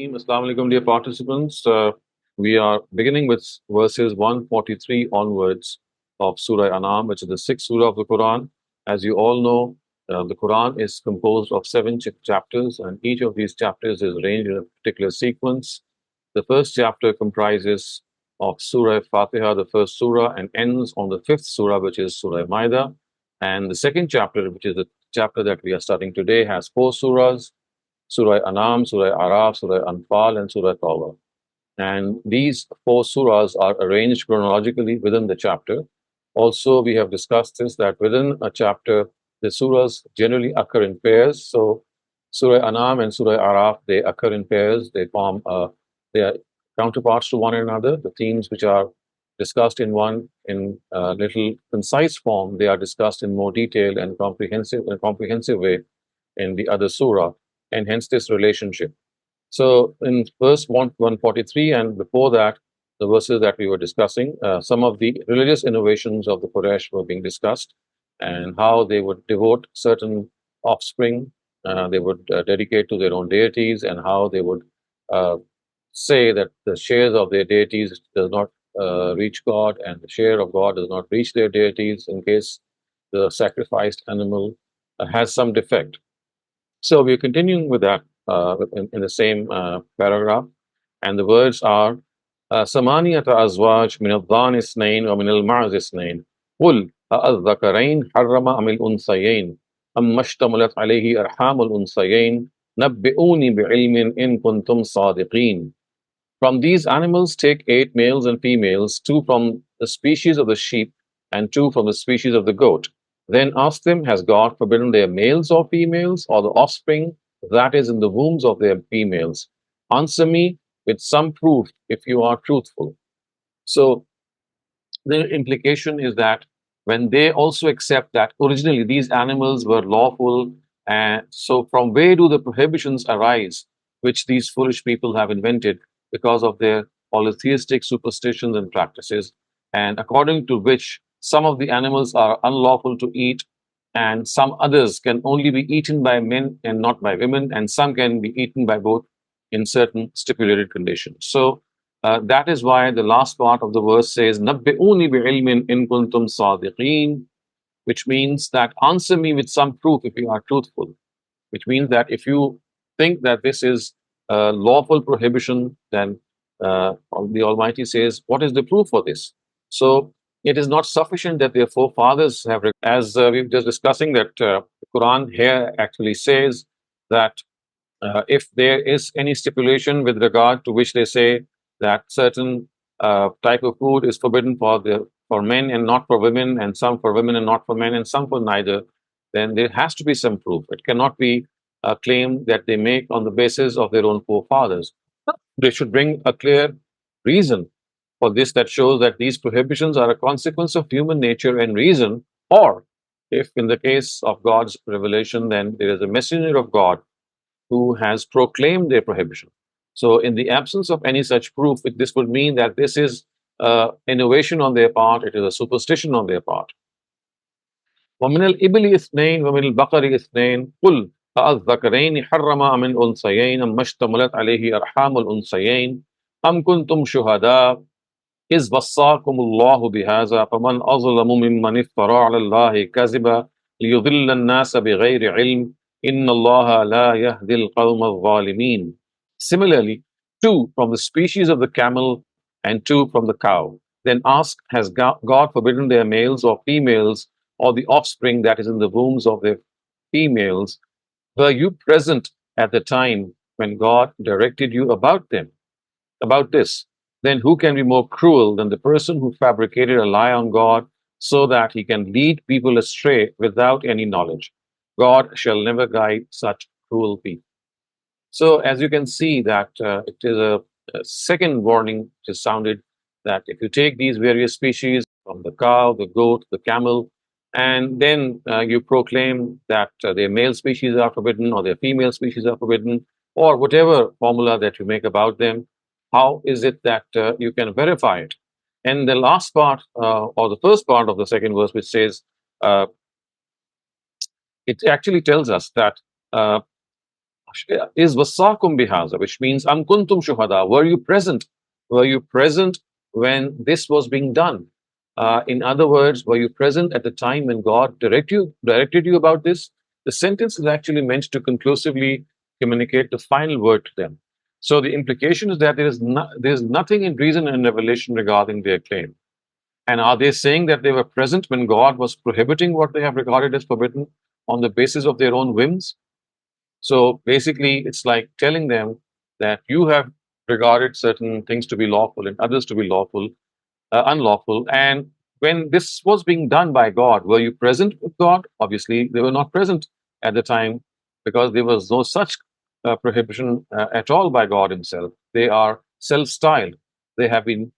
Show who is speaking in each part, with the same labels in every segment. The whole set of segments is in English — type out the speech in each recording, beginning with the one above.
Speaker 1: Saleem. Assalamu alaikum, dear participants. We are beginning with verses 143 onwards of Surah Anam, which is the sixth surah of the Quran. As you all know, the Quran is composed of seven chapters, and each of these chapters is arranged in a particular sequence. The first chapter comprises of Surah Fatiha, the first surah, and ends on the fifth surah, which is Surah Maida. And the second chapter, which is the chapter that we are studying today, has four surahs: Surah Anam, Surah Araf, Surah Anfal, and Surah Tawbah. And these four surahs are arranged chronologically within the chapter. Also, we have discussed this that within a chapter, the surahs generally occur in pairs. So, Surah Anam and Surah Araf, they occur in pairs. They are counterparts to one another. The themes which are discussed in one in a little concise form, they are discussed in more detailed and comprehensive way in the other surah, and hence this relationship. So in verse 143 and before that, the verses that we were discussing, some of the religious innovations of the Quraysh were being discussed, and how they would devote certain offspring, they would dedicate to their own deities, and how they would uh, say that the shares of their deities does not reach God, and the share of God does not reach their deities in case the sacrificed animal has some defect. So we're continuing with that in the same paragraph, and the words are ثمانية أزواج من الضأن اثنين ومن المعز اثنين قل أذكرين حرم أم الأنثيين أما اشتملت عليه أرحام الأنثيين نبئوني بعلم إن كنتم صادقين. From these animals take 8 males and females, 2 from the species of the sheep and 2 from the species of the goat. Then ask them, has God forbidden their males or females, or the offspring that is in the wombs of their females? Answer me with some proof if you are truthful. So the implication is that when they also accept that originally these animals were lawful, and so from where do the prohibitions arise which these foolish people have invented because of their polytheistic superstitions and practices, and according to which some of the animals are unlawful to eat, and some others can only be eaten by men and not by women, and some can be eaten by both in certain stipulated conditions. So that is why the last part of the verse says, "Nabbi'uni bi'ilmin in kuntum sadiqeen," which means that answer me with some proof if you are truthful. Which means that if you think that this is a lawful prohibition, then the Almighty says, what is the proof for this? So it is not sufficient that their forefathers have, as we were just discussing, that the Quran here actually says that if there is any stipulation with regard to which they say that certain type of food is forbidden for men and not for women, and some for women and not for men, and some for neither, then there has to be some proof. It cannot be a claim that they make on the basis of their own forefathers. They should bring a clear reason for this that shows that these prohibitions are a consequence of human nature and reason, or if in the case of God's revelation, then there is a messenger of God who has proclaimed their prohibition. So, in the absence of any such proof, this would mean that this is innovation on their part, it is a superstition on their part. ومن الإبل اثنين ومن البقر اثنين قل أَأَذَّكَرَيْنِ حرم أم الأنثيين أم اشتملت عليه أرحام الأنثيين أم كنتم شهداء إذ وصاكم الله بهذا فمن أظلم ممن افترى على الله كذبا ليضل الناس بغير علم إن الله لا يهدي القوم الظالمين. Similarly, 2 from the species of the camel and 2 from the cow. Then ask, has God forbidden their males or females, or the offspring that is in the wombs of their females? Were you present at the time when God directed you about them, about this? Then who can be more cruel than the person who fabricated a lie on God so that he can lead people astray without any knowledge? God shall never guide such cruel people. So, as you can see, that it is a second warning which is sounded, that if you take these various species from the cow, the goat, the camel, and then you proclaim that their male species are forbidden or their female species are forbidden, or whatever formula that you make about them, how is it that you can verify it? And the last part, or the first part of the second verse, which says, it actually tells us that is wasakum bihaza, which means am kuntum shuhada. Were you present? Were you present when this was being done? In other words, were you present at the time when God directed you about this? The sentence is actually meant to conclusively communicate the final word to them. So the implication is that there is nothing in reason and revelation regarding their claim. And are they saying that they were present when God was prohibiting what they have regarded as forbidden on the basis of their own whims? So basically, it's like telling them that you have regarded certain things to be lawful and others to be unlawful. And when this was being done by God, were you present with God? Obviously, they were not present at the time because there was no such prohibition at all by God Himself. They are self styled, they have been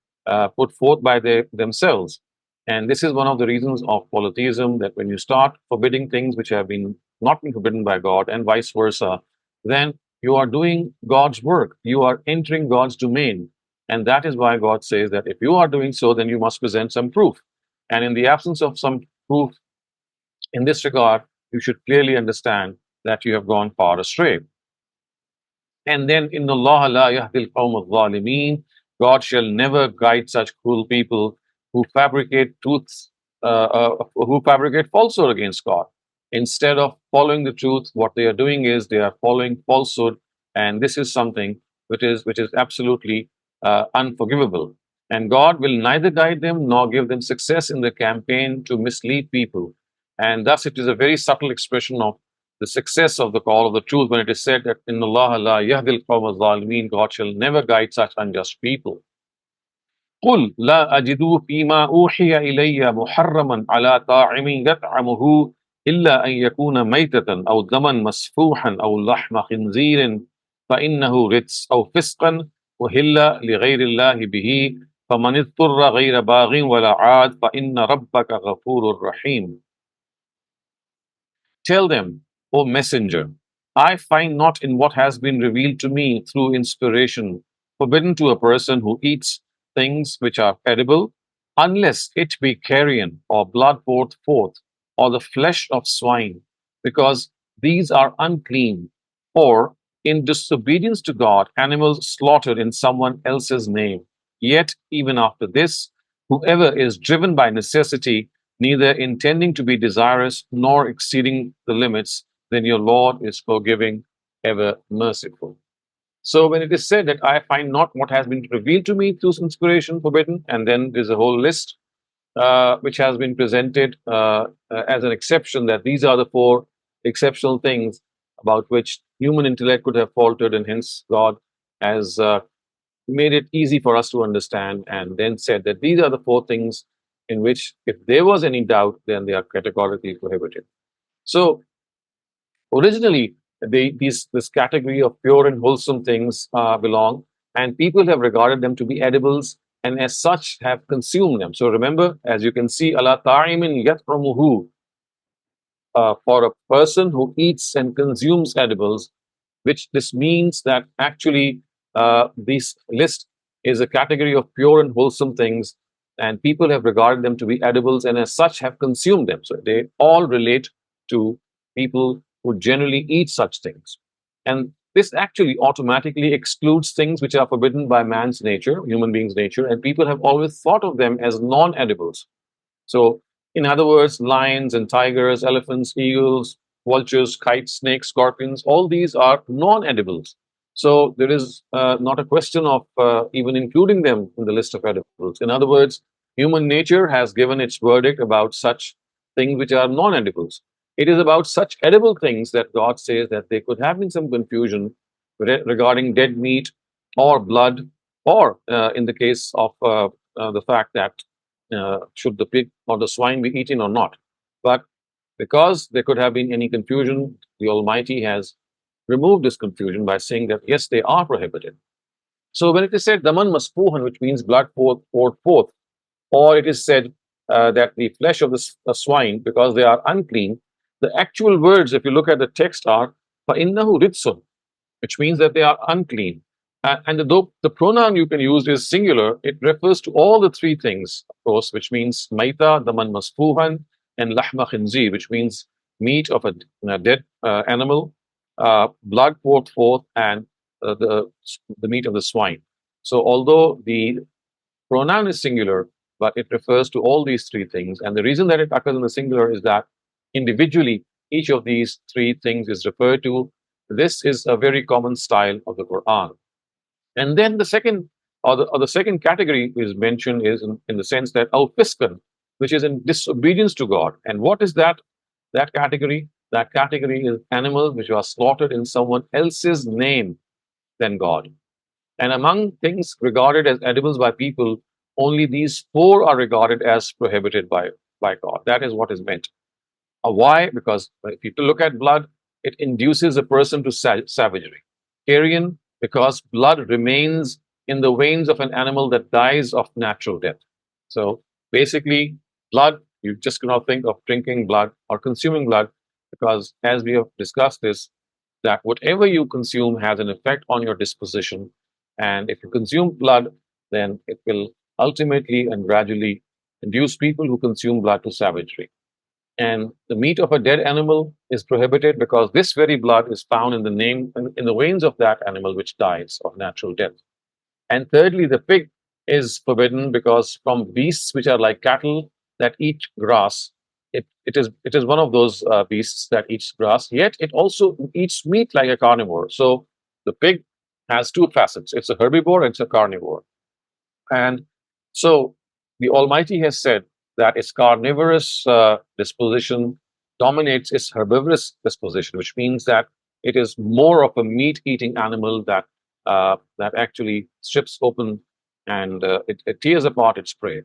Speaker 1: put forth by themselves. And this is one of the reasons of polytheism, that when you start forbidding things which have been not been forbidden by God and vice versa, then you are doing God's work. You are entering God's domain. And that is why God says that if you are doing so, then you must present some proof. And in the absence of some proof in this regard, you should clearly understand that you have gone far astray. And then, in Allah la yahdil qawm al-zalimeen, God shall never guide such cruel people who fabricate truths, who fabricate falsehood against God. Instead of following the truth, what they are doing is they are following falsehood, and this is something which is absolutely unforgivable. And God will neither guide them nor give them success in the campaign to mislead people. And thus, it is a very subtle expression of the success of the call of the truth when it is said that in Allah la yahdil qawm al-zalimin, God shall never guide such unjust people. قل لا أجد فيما أوحي إلي محرما على طاعم يطعمه إلا أن يكون ميتة أو دما مسفوحا أو لحم خنزير فإنه رجس أو فسقا أهل لغير الله به فمن اضطر غير باغ ولا عاد فإن ربك غفور رحيم. Tell them, O Messenger, I find not in what has been revealed to me through inspiration forbidden to a person who eats things which are edible, unless it be carrion or blood poured forth, or the flesh of swine, because these are unclean, or in disobedience to God, animals slaughtered in someone else's name. Yet, even after this, whoever is driven by necessity, neither intending to be desirous nor exceeding the limits, then your Lord is forgiving, ever merciful. So when it is said that I find not what has been revealed to me through inspiration forbidden, and then there's a whole list which has been presented as an exception, that these are the four exceptional things about which human intellect could have faltered, and hence God has made it easy for us to understand, and then said that these are the four things in which, if there was any doubt, then they are categorically prohibited. So, originally, this category of pure and wholesome things belong, and people have regarded them to be edibles, and as such have consumed them. So, remember, as you can see, Allah ta'imin yatramuhu, for a person who eats and consumes edibles, which this means that actually this list is a category of pure and wholesome things, and people have regarded them to be edibles and as such have consumed them. So they all relate to people who generally eat such things. And this actually automatically excludes things which are forbidden by man's nature, human beings' nature, and people have always thought of them as non edibles. So, in other words, lions and tigers, elephants, eagles, vultures, kites, snakes, scorpions, all these are non edibles. So, there is not a question of even including them in the list of edibles. In other words, human nature has given its verdict about such things which are non edibles. It is about such edible things that God says that there could have been some confusion regarding dead meat or blood, or in the case of the fact that should the pig or the swine be eaten or not. But because there could have been any confusion, the Almighty has removed this confusion by saying that yes, they are prohibited. So when it is said daman maspuhan, which means blood poured forth, or it is said that the flesh of the swine, because they are unclean, the actual words, if you look at the text, are فَإِنَّهُ رِجْسٌ, which means that they are unclean. And the pronoun you can use is singular. It refers to all the three things, of course, which means maita, daman masfuhan, and lahma khinzir, which means meat of a dead animal, blood poured forth, and the meat of the swine. So, although the pronoun is singular, but it refers to all these three things. And the reason that it occurs in the singular is that individually, each of these three things is referred to. This is a very common style of the Quran. And then the second, or the second category is mentioned is in the sense that al fiskan, which is in disobedience to God. And what is that? That category? That category is animals which are slaughtered in someone else's name than God. And among things regarded as edibles by people, only these four are regarded as prohibited by God. That is what is meant. Why? Because if you look at blood, it induces a person to savagery. Carrion, because blood remains in the veins of an animal that dies of natural death. So basically, blood, you just cannot think of drinking blood or consuming blood, because as we have discussed this, that whatever you consume has an effect on your disposition. And if you consume blood, then it will ultimately and gradually induce people who consume blood to savagery. And the meat of a dead animal is prohibited because this very blood is found in the in the veins of that animal which dies of natural death. And thirdly, the pig is forbidden because from beasts which are like cattle that eat grass, it is one of those beasts that eats grass. Yet it also eats meat like a carnivore. So the pig has two facets: it's a herbivore and it's a carnivore. And so the Almighty has said that its carnivorous disposition dominates its herbivorous disposition, which means that it is more of a meat-eating animal that actually strips open and it tears apart its prey.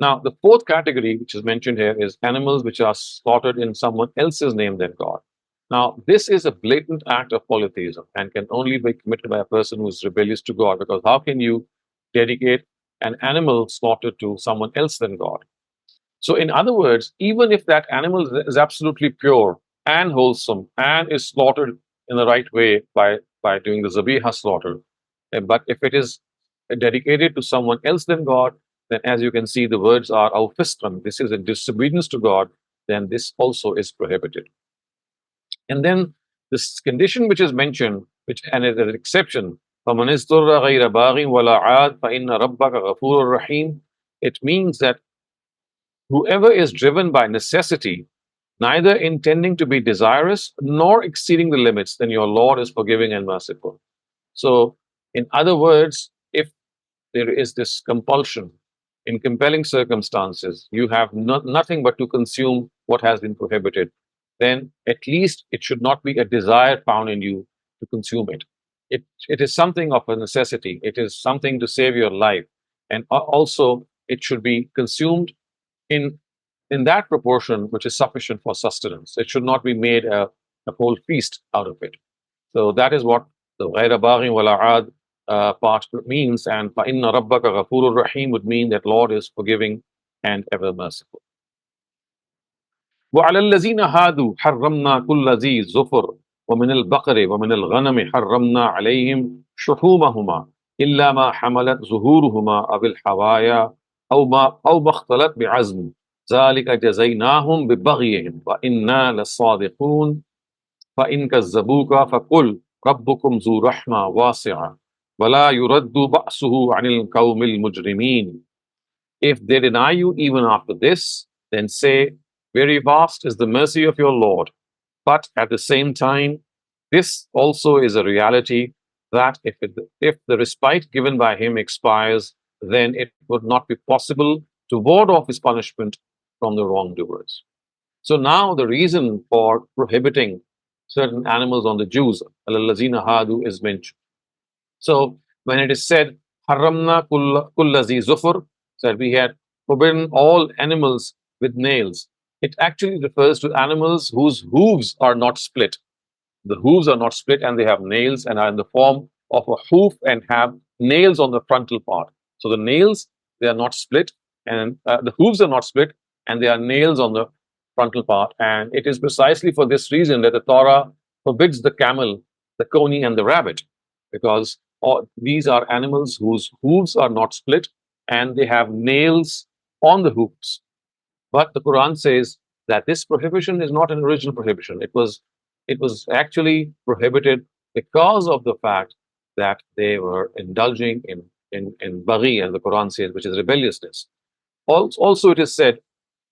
Speaker 1: Now, the fourth category, which is mentioned here, is animals which are slaughtered in someone else's name than God. Now, this is a blatant act of polytheism and can only be committed by a person who is rebellious to God, because how can you dedicate an animal slaughtered to someone else than God? So, in other words, even if that animal is absolutely pure and wholesome and is slaughtered in the right way by doing the zabiha slaughter, but if it is dedicated to someone else than God, then as you can see, the words are al fisqan, this is a disobedience to God, then this also is prohibited. And then this condition which is mentioned, which and is an exception, فَمَنِ اسْتُرَّ غَيْرَ بَاغٍ وَلَا عَادٍ فَإِنَّ رَبَّكَ غَفُورٌ رَحِيمٌ. It means that whoever is driven by necessity, neither intending to be desirous nor exceeding the limits, then your Lord is forgiving and merciful. So, in other words, if there is this compulsion in compelling circumstances, you have nothing but to consume what has been prohibited, then at least it should not be a desire found in you to consume it. It is something of a necessity, it is something to save your life. And also, it should be consumed in in that proportion which is sufficient for sustenance. It should not be made a whole feast out of it. So that is what the غَيْرَ بَاغٍ وَلَا عَادٍ part means. And فَإِنَّ رَبَّكَ غَفُورٌ رَحِيمٌ would mean that Lord is forgiving and ever merciful. وعلى الذين هادوا حرمنا كل ذي زفر ومن البقر ومن الغنم حرمنا عليهم شحومهما إلا ما حملت ظهورهما أو الحوايا أو ما اختلط بعزم ذلك جزيناهم ببغيهم وإنا لصادقون فإن كذبوك فقل ربكم ذو رحمة واسعة ولا يرد بأسه عن القوم المجرمين. If they deny you even after this, then say, very vast is the mercy of your Lord. But at the same time, this also is a reality that if the respite given by him expires, then it would not be possible to ward off his punishment from the wrongdoers. So now the reason for prohibiting certain animals on the Jews, al-lazina hadu, is mentioned. So when it is said, haramna kullazi zufur, that we had forbidden all animals with nails, it actually refers to animals whose hooves are not split. The hooves are not split and they have nails and are in the form of a hoof and have nails on the frontal part. So the nails, they are not split, and the hooves are not split, and they are nails on the frontal part. And it is precisely for this reason that the Torah forbids the camel, the coney, and the rabbit, because these are animals whose hooves are not split and they have nails on the hooves. But the Quran says that this prohibition is not an original prohibition. It was It was actually prohibited because of the fact that they were indulging in baghi, as the Quran says, which is rebelliousness. Also, it is said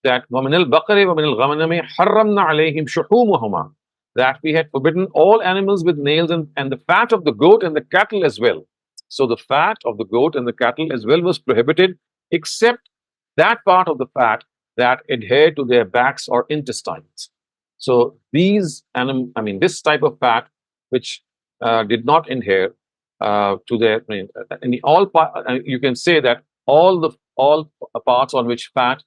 Speaker 1: that وَمِنَ الْبَقَرِ وَمِنَ الْغَنَمِ حَرَّمْنَا عَلَيْهِمْ شُحُومَهُمَا, that we had forbidden all animals with nails, and the fat of the goat and the cattle as well. So the fat of the goat and the cattle as well was prohibited, except that part of the fat that adhered to their backs or intestines. So this type of fat, which did not adhere to their, you can say that all parts on which fat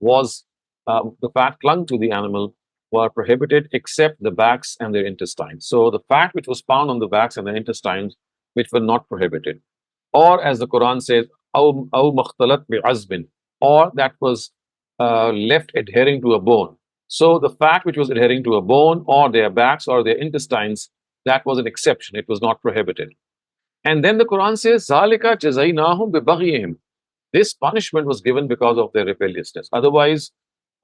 Speaker 1: was the fat clung to the animal were prohibited except the backs and their intestines. So the fat which was found on the backs and the intestines, which were not prohibited, or as the Quran says, أو مختلط بعزب, or that was left adhering to a bone. So the fat which was adhering to a bone or their backs or their intestines, that was an exception. It was not prohibited. And then the Quran says, ذَلِكَ جَزَيْنَاهُمْ بِبَغْيِهِمْ. This punishment was given because of their rebelliousness. Otherwise,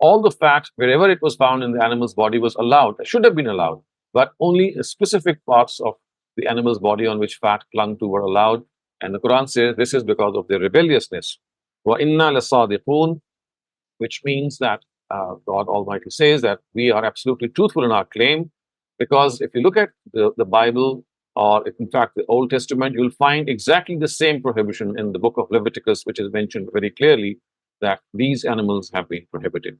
Speaker 1: all the fat, wherever it was found in the animal's body, was allowed, should have been allowed, but only specific parts of the animal's body on which fat clung to were allowed. And the Quran says this is because of their rebelliousness. وَإِنَّا لَصَادِقُونَ, which means that God Almighty says that we are absolutely truthful in our claim, because if you look at the Bible, or in fact the Old Testament, you'll find exactly the same prohibition in the book of Leviticus, which is mentioned very clearly that these animals have been prohibited.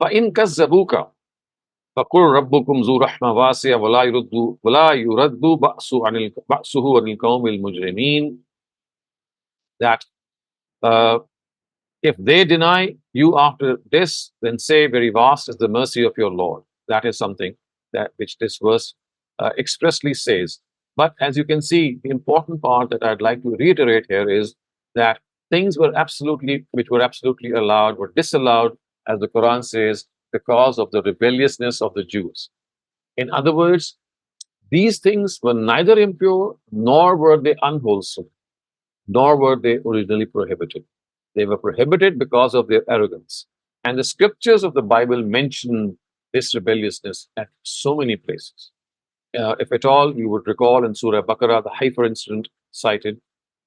Speaker 1: فَإِن كَذَّبُوكَ فَقُلْ رَبُّكُمْ ذُو رَحْمَةٍ وَاسِعَةٍ وَلَا يُرَدُّ بَأْسُهُ عَنِ الْقَوْمِ الْمُجْرِمِينَ. That if they deny you after this, then say, very vast is the mercy of your Lord. That is something that which this verse expressly says. But as you can see, the important part that I'd like to reiterate here is that things which were absolutely allowed, were disallowed, as the Quran says, because of the rebelliousness of the Jews. In other words, these things were neither impure nor were they unwholesome, nor were they originally prohibited. They were prohibited because of their arrogance. And the scriptures of the Bible mention this rebelliousness at so many places. If at all, you would recall in Surah Baqarah, the heifer incident cited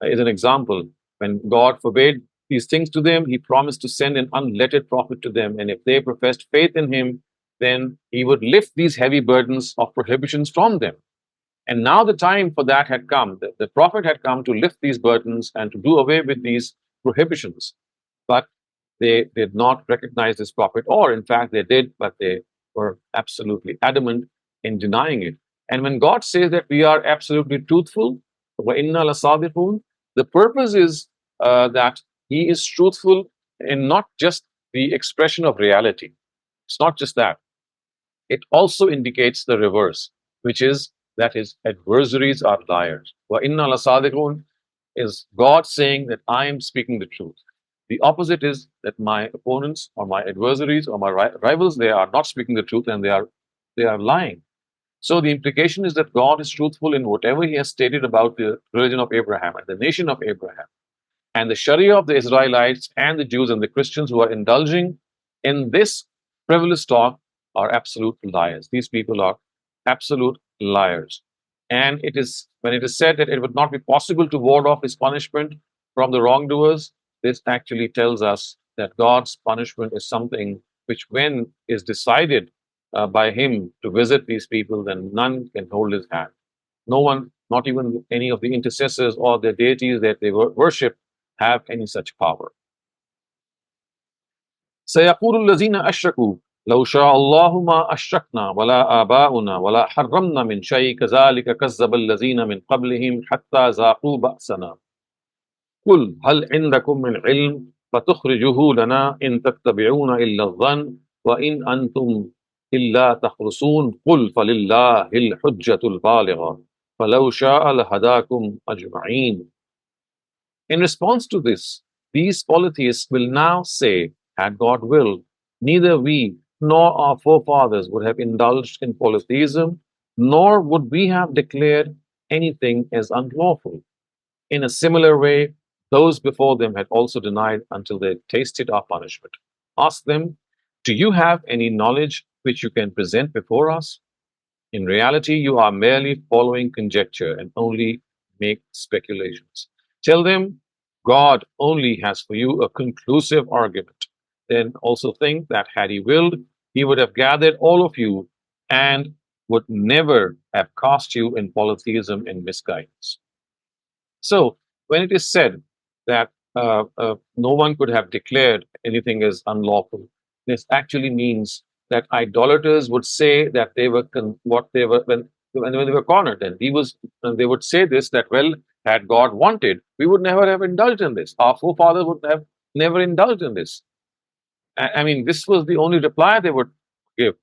Speaker 1: is an example. When God forbade these things to them, He promised to send an unlettered prophet to them. And if they professed faith in Him, then He would lift these heavy burdens of prohibitions from them. And now the time for that had come. The prophet had come to lift these burdens and to do away with these prohibitions. But they did not recognize this prophet, or in fact they did, but they were absolutely adamant in denying it. And when God says that we are absolutely truthful, وَإِنَّا لَصَادِقُونَ, the purpose is that He is truthful in not just the expression of reality. It's not just that. It also indicates the reverse, which is that His adversaries are liars. وَإِنَّا لَصَادِقُونَ is God saying that I am speaking the truth. The opposite is that my opponents or my adversaries or my rivals, they are not speaking the truth, and they are lying. So the implication is that God is truthful in whatever He has stated about the religion of Abraham and the nation of Abraham. And the Sharia of the Israelites and the Jews and the Christians who are indulging in this frivolous talk are absolute liars. These people are absolute liars. And it is when it is said that it would not be possible to ward off His punishment from the wrongdoers, this actually tells us that God's punishment is something which, when is decided by Him to visit these people, then none can hold His hand. No one, not even any of the intercessors or the deities that they worship, have any such power. سيقول الذين أشركوا لو شاء الله ما أشركنا ولا آباؤنا ولا حرمنا من شيء كذلك كذب الذين من قبلهم حتى ذاقوا بأسنا قل هل عندكم من علم فتخرجوه لنا إن تتبعون إلا الظن وإن أنتم إلا تخرصون قل فلله الحجة البالغة فلو شاء لهداكم أجمعين. In response to this, these polytheists will now say, had God willed, neither we nor our forefathers would have indulged in polytheism, nor would we have declared anything as unlawful. In a similar way, those before them had also denied until they tasted our punishment. Ask them, do you have any knowledge which you can present before us? In reality, you are merely following conjecture and only make speculations. Tell them God only has for you a conclusive argument. Then also think that had He willed, He would have gathered all of you and would never have cast you in polytheism and misguidance. So, when it is said that no one could have declared anything as unlawful, this actually means that idolaters would say that they were what they were when they were cornered. And they would say this that, well, had God wanted, we would never have indulged in this. Our forefathers would have never indulged in this. I mean, this was the only reply they would give.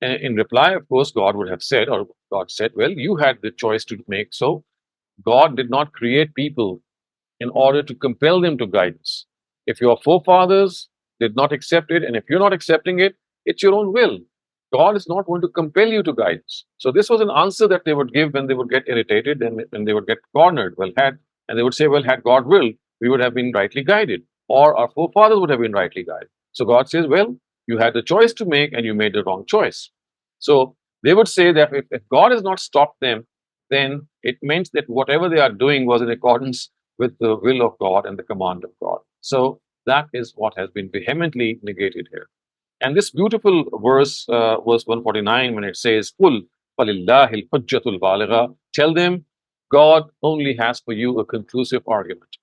Speaker 1: In reply, of course, God would have said, or God said, well, you had the choice to make. So God did not create people in order to compel them to guidance. If your forefathers did not accept it, and if you're not accepting it, it's your own will. God is not going to compel you to guidance. So this was an answer that they would give when they would get irritated and when they would get cornered. And they would say, well, had God will, we would have been rightly guided, or our forefathers would have been rightly guided. So God says, well, you had the choice to make and you made the wrong choice. So they would say that if God has not stopped them, then it meant that whatever they are doing was in accordance with the will of God and the command of God. So that is what has been vehemently negated here. And this beautiful verse, verse 149, when it says, "Qul falillahi al-hujjatul baligha," tell them, God only has for you a conclusive argument.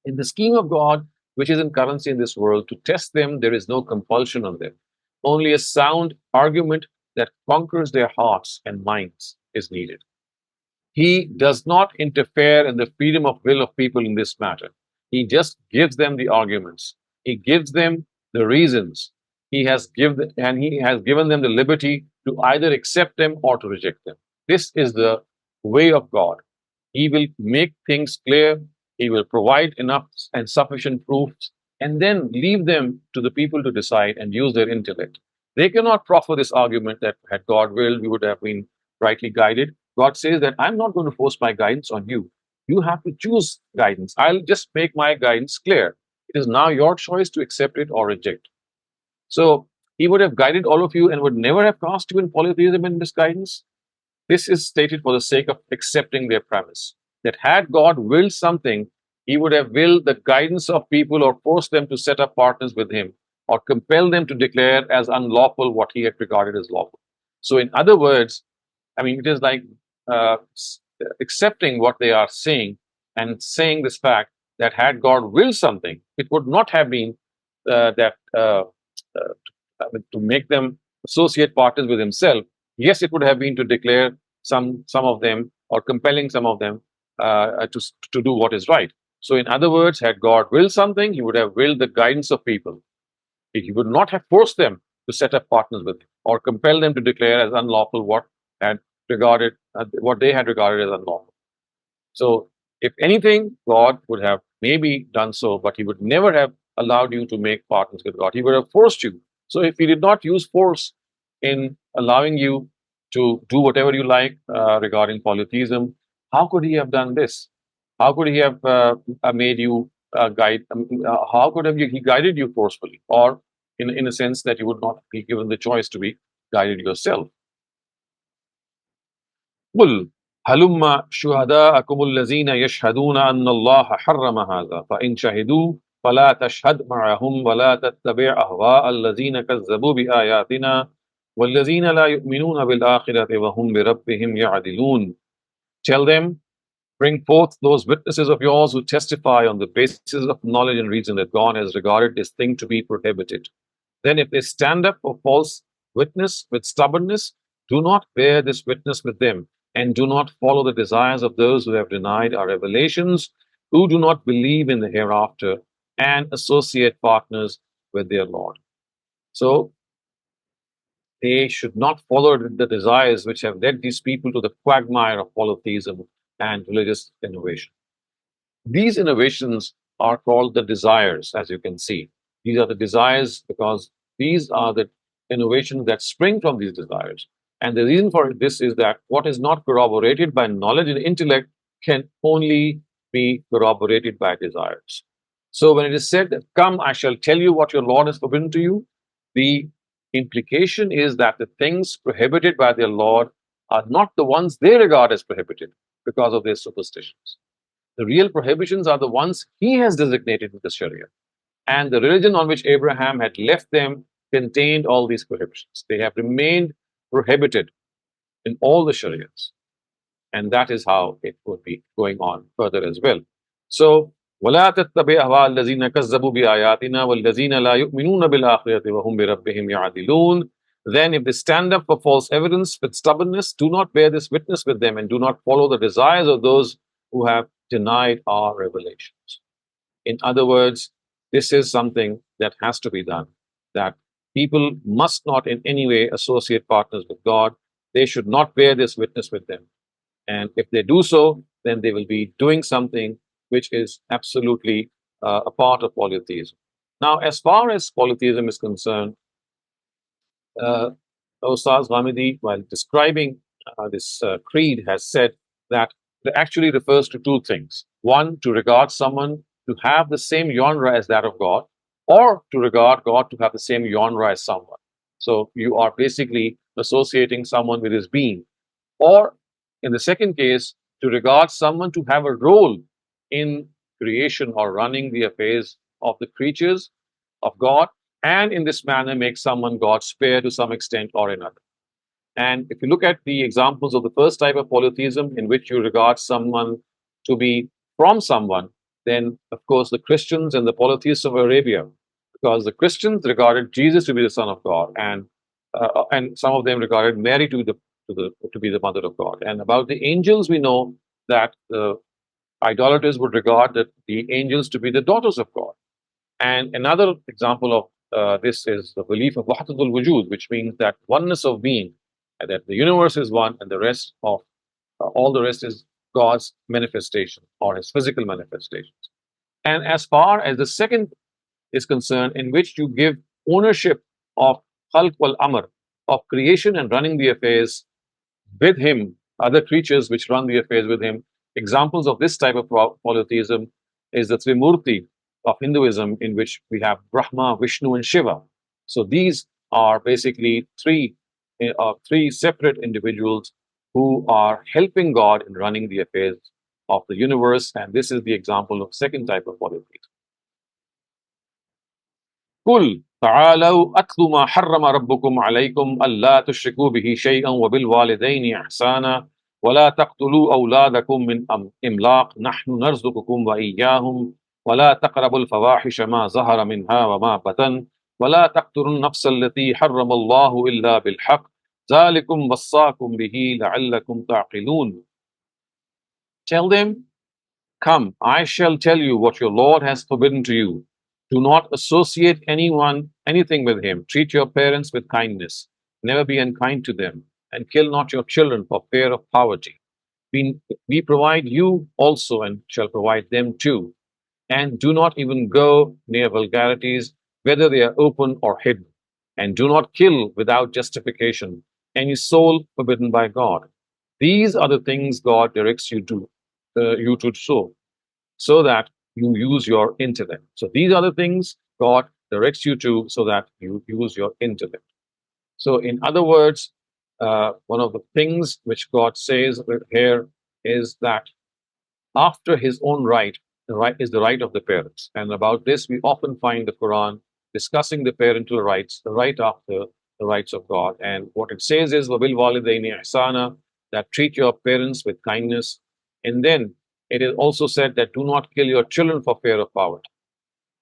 Speaker 1: In the scheme of God, which is in currency in this world, to test them, there is no compulsion on them. Only a sound argument that conquers their hearts and minds is needed. He does not interfere in the freedom of will of people in this matter. He just gives them the arguments. He gives them the reasons. He has given them the liberty to either accept them or to reject them. This is the way of God. He will make things clear. He will provide enough and sufficient proofs and then leave them to the people to decide and use their intellect. They cannot proffer this argument that had God willed, we would have been rightly guided. God says that I'm not going to force my guidance on you. You have to choose guidance. I'll just make my guidance clear. It is now your choice to accept it or reject. So he would have guided all of you and would never have cast you in polytheism and misguidance. This is stated for the sake of accepting their premise that had God willed something, he would have willed the guidance of people or forced them to set up partners with him or compel them to declare as unlawful what he had regarded as lawful. So, in other words, I mean, it is like uh, accepting what they are saying and saying this fact that had God willed something, it would not have been that to make them associate partners with himself. Yes, it would have been to declare some of them or compelling some of them to do what is right. So, in other words, had God willed something, He would have willed the guidance of people. He would not have forced them to set up partners with Him or compel them to declare as unlawful what they had regarded as unlawful. So, if anything, God would have maybe done so, but He would never have allowed you to make partners with God. He would have forced you. So, if He did not use force in allowing you to do whatever you like regarding polytheism, how could He have done this? How could He have made you guide? How could have He guided you forcefully, or in a sense that you would not be given the choice to be guided yourself? قل هلم شهداءكم الذين يشهدون أن الله حرم هذا فإن شهدوا فلا تشهد معهم ولا تتبع أهواء الذين كذبوا بآياتنا والذين لا يؤمنون بالآخرة وهم بربهم يعدلون. Tell them, bring forth those witnesses of yours who testify on the basis of knowledge and reason that God has regarded this thing to be prohibited. Then, if they stand up for false witness with stubbornness, do not bear this witness with them, and do not follow the desires of those who have denied our revelations, who do not believe in the hereafter, and associate partners with their Lord. So, they should not follow the desires which have led these people to the quagmire of polytheism and religious innovation. These innovations are called the desires, as you can see. These are the desires because these are the innovations that spring from these desires. And the reason for this is that what is not corroborated by knowledge and intellect can only be corroborated by desires. So when it is said that, come, I shall tell you what your Lord has forbidden to you, the Implication is that the things prohibited by their Lord are not the ones they regard as prohibited because of their superstitions. The real prohibitions are the ones He has designated in the Sharia. And the religion on which Abraham had left them contained all these prohibitions. They have remained prohibited in all the Sharias. And that is how it would be going on further as well. So, وَلَا تَتَّبِعْ أَهْوَاءَ الَّذِينَ كَذَّبُوا بِآيَاتِنَا وَالَّذِينَ لَا يُؤْمِنُونَ بِالْآخِرَةِ وَهُمْ بِرَبِّهِمْ يَعْدِلُونَ. Then, if they stand up for false evidence with stubbornness, do not bear this witness with them and do not follow the desires of those who have denied our revelations. In other words, this is something that has to be done, that people must not in any way associate partners with God. They should not bear this witness with them. And if they do so, then they will be doing something which is absolutely a part of polytheism. Now, as far as polytheism is concerned, uh, Ustaz Ghamidi, while describing this creed, has said that it actually refers to two things. One, to regard someone to have the same genre as that of God, or to regard God to have the same genre as someone. So you are basically associating someone with his being. Or in the second case, to regard someone to have a role in creation or running the affairs of the creatures of God, and in this manner make someone God's spare to some extent or another. And if you look at the examples of the first type of polytheism, in which you regard someone to be from someone, then of course the Christians and the polytheists of Arabia, because the Christians regarded Jesus to be the Son of God, and some of them regarded Mary to be the mother of God. And about the angels, we know that the idolaters would regard the angels to be the daughters of God. And another example of this is the belief of Wahdatul Wujud, which means that oneness of being, and that the universe is one, and the rest of all the rest is God's manifestation or His physical manifestations. And as far as the second is concerned, in which you give ownership of Khalq wal Amr, of creation and running the affairs with Him, other creatures which run the affairs with Him. Examples of this type of polytheism is the Trimurti of Hinduism, in which we have Brahma, Vishnu, and Shiva. So these are basically three separate individuals who are helping God in running the affairs of the universe, and this is the example of second type of polytheism. قل تعالوا أتل ما حرم ربكم عليكم ألا تشركوا به شيئا وبالوالدين إحسانا ولا تقتلوا أولادكم من إملاق نحن نرزقكم وإياهم ولا تقربوا الفواحش ما ظهر منها وما بطن ولا تقتلوا النفس التي حرم الله إلا بالحق ذلكم وصاكم به لعلكم تعقلون. Tell them, come, I shall tell you what your Lord has forbidden to you. Do not associate anything with him. Treat your parents with kindness. Never be unkind to them. And kill not your children for fear of poverty. We provide you also and shall provide them too. And do not even go near vulgarities, whether they are open or hidden. And do not kill without justification any soul forbidden by God. These are the things God directs you to do, so that you use your intellect. So these are the things God directs you to, so that you use your intellect. So in other words, one of the things which God says here is that after His own right, the right is the right of the parents. And about this, we often find the Quran discussing the parental rights, the right after the rights of God. And what it says is, وَبِالْ وَالِدَيْنِ إِحْسَانًا, that treat your parents with kindness. And then it is also said that do not kill your children for fear of poverty.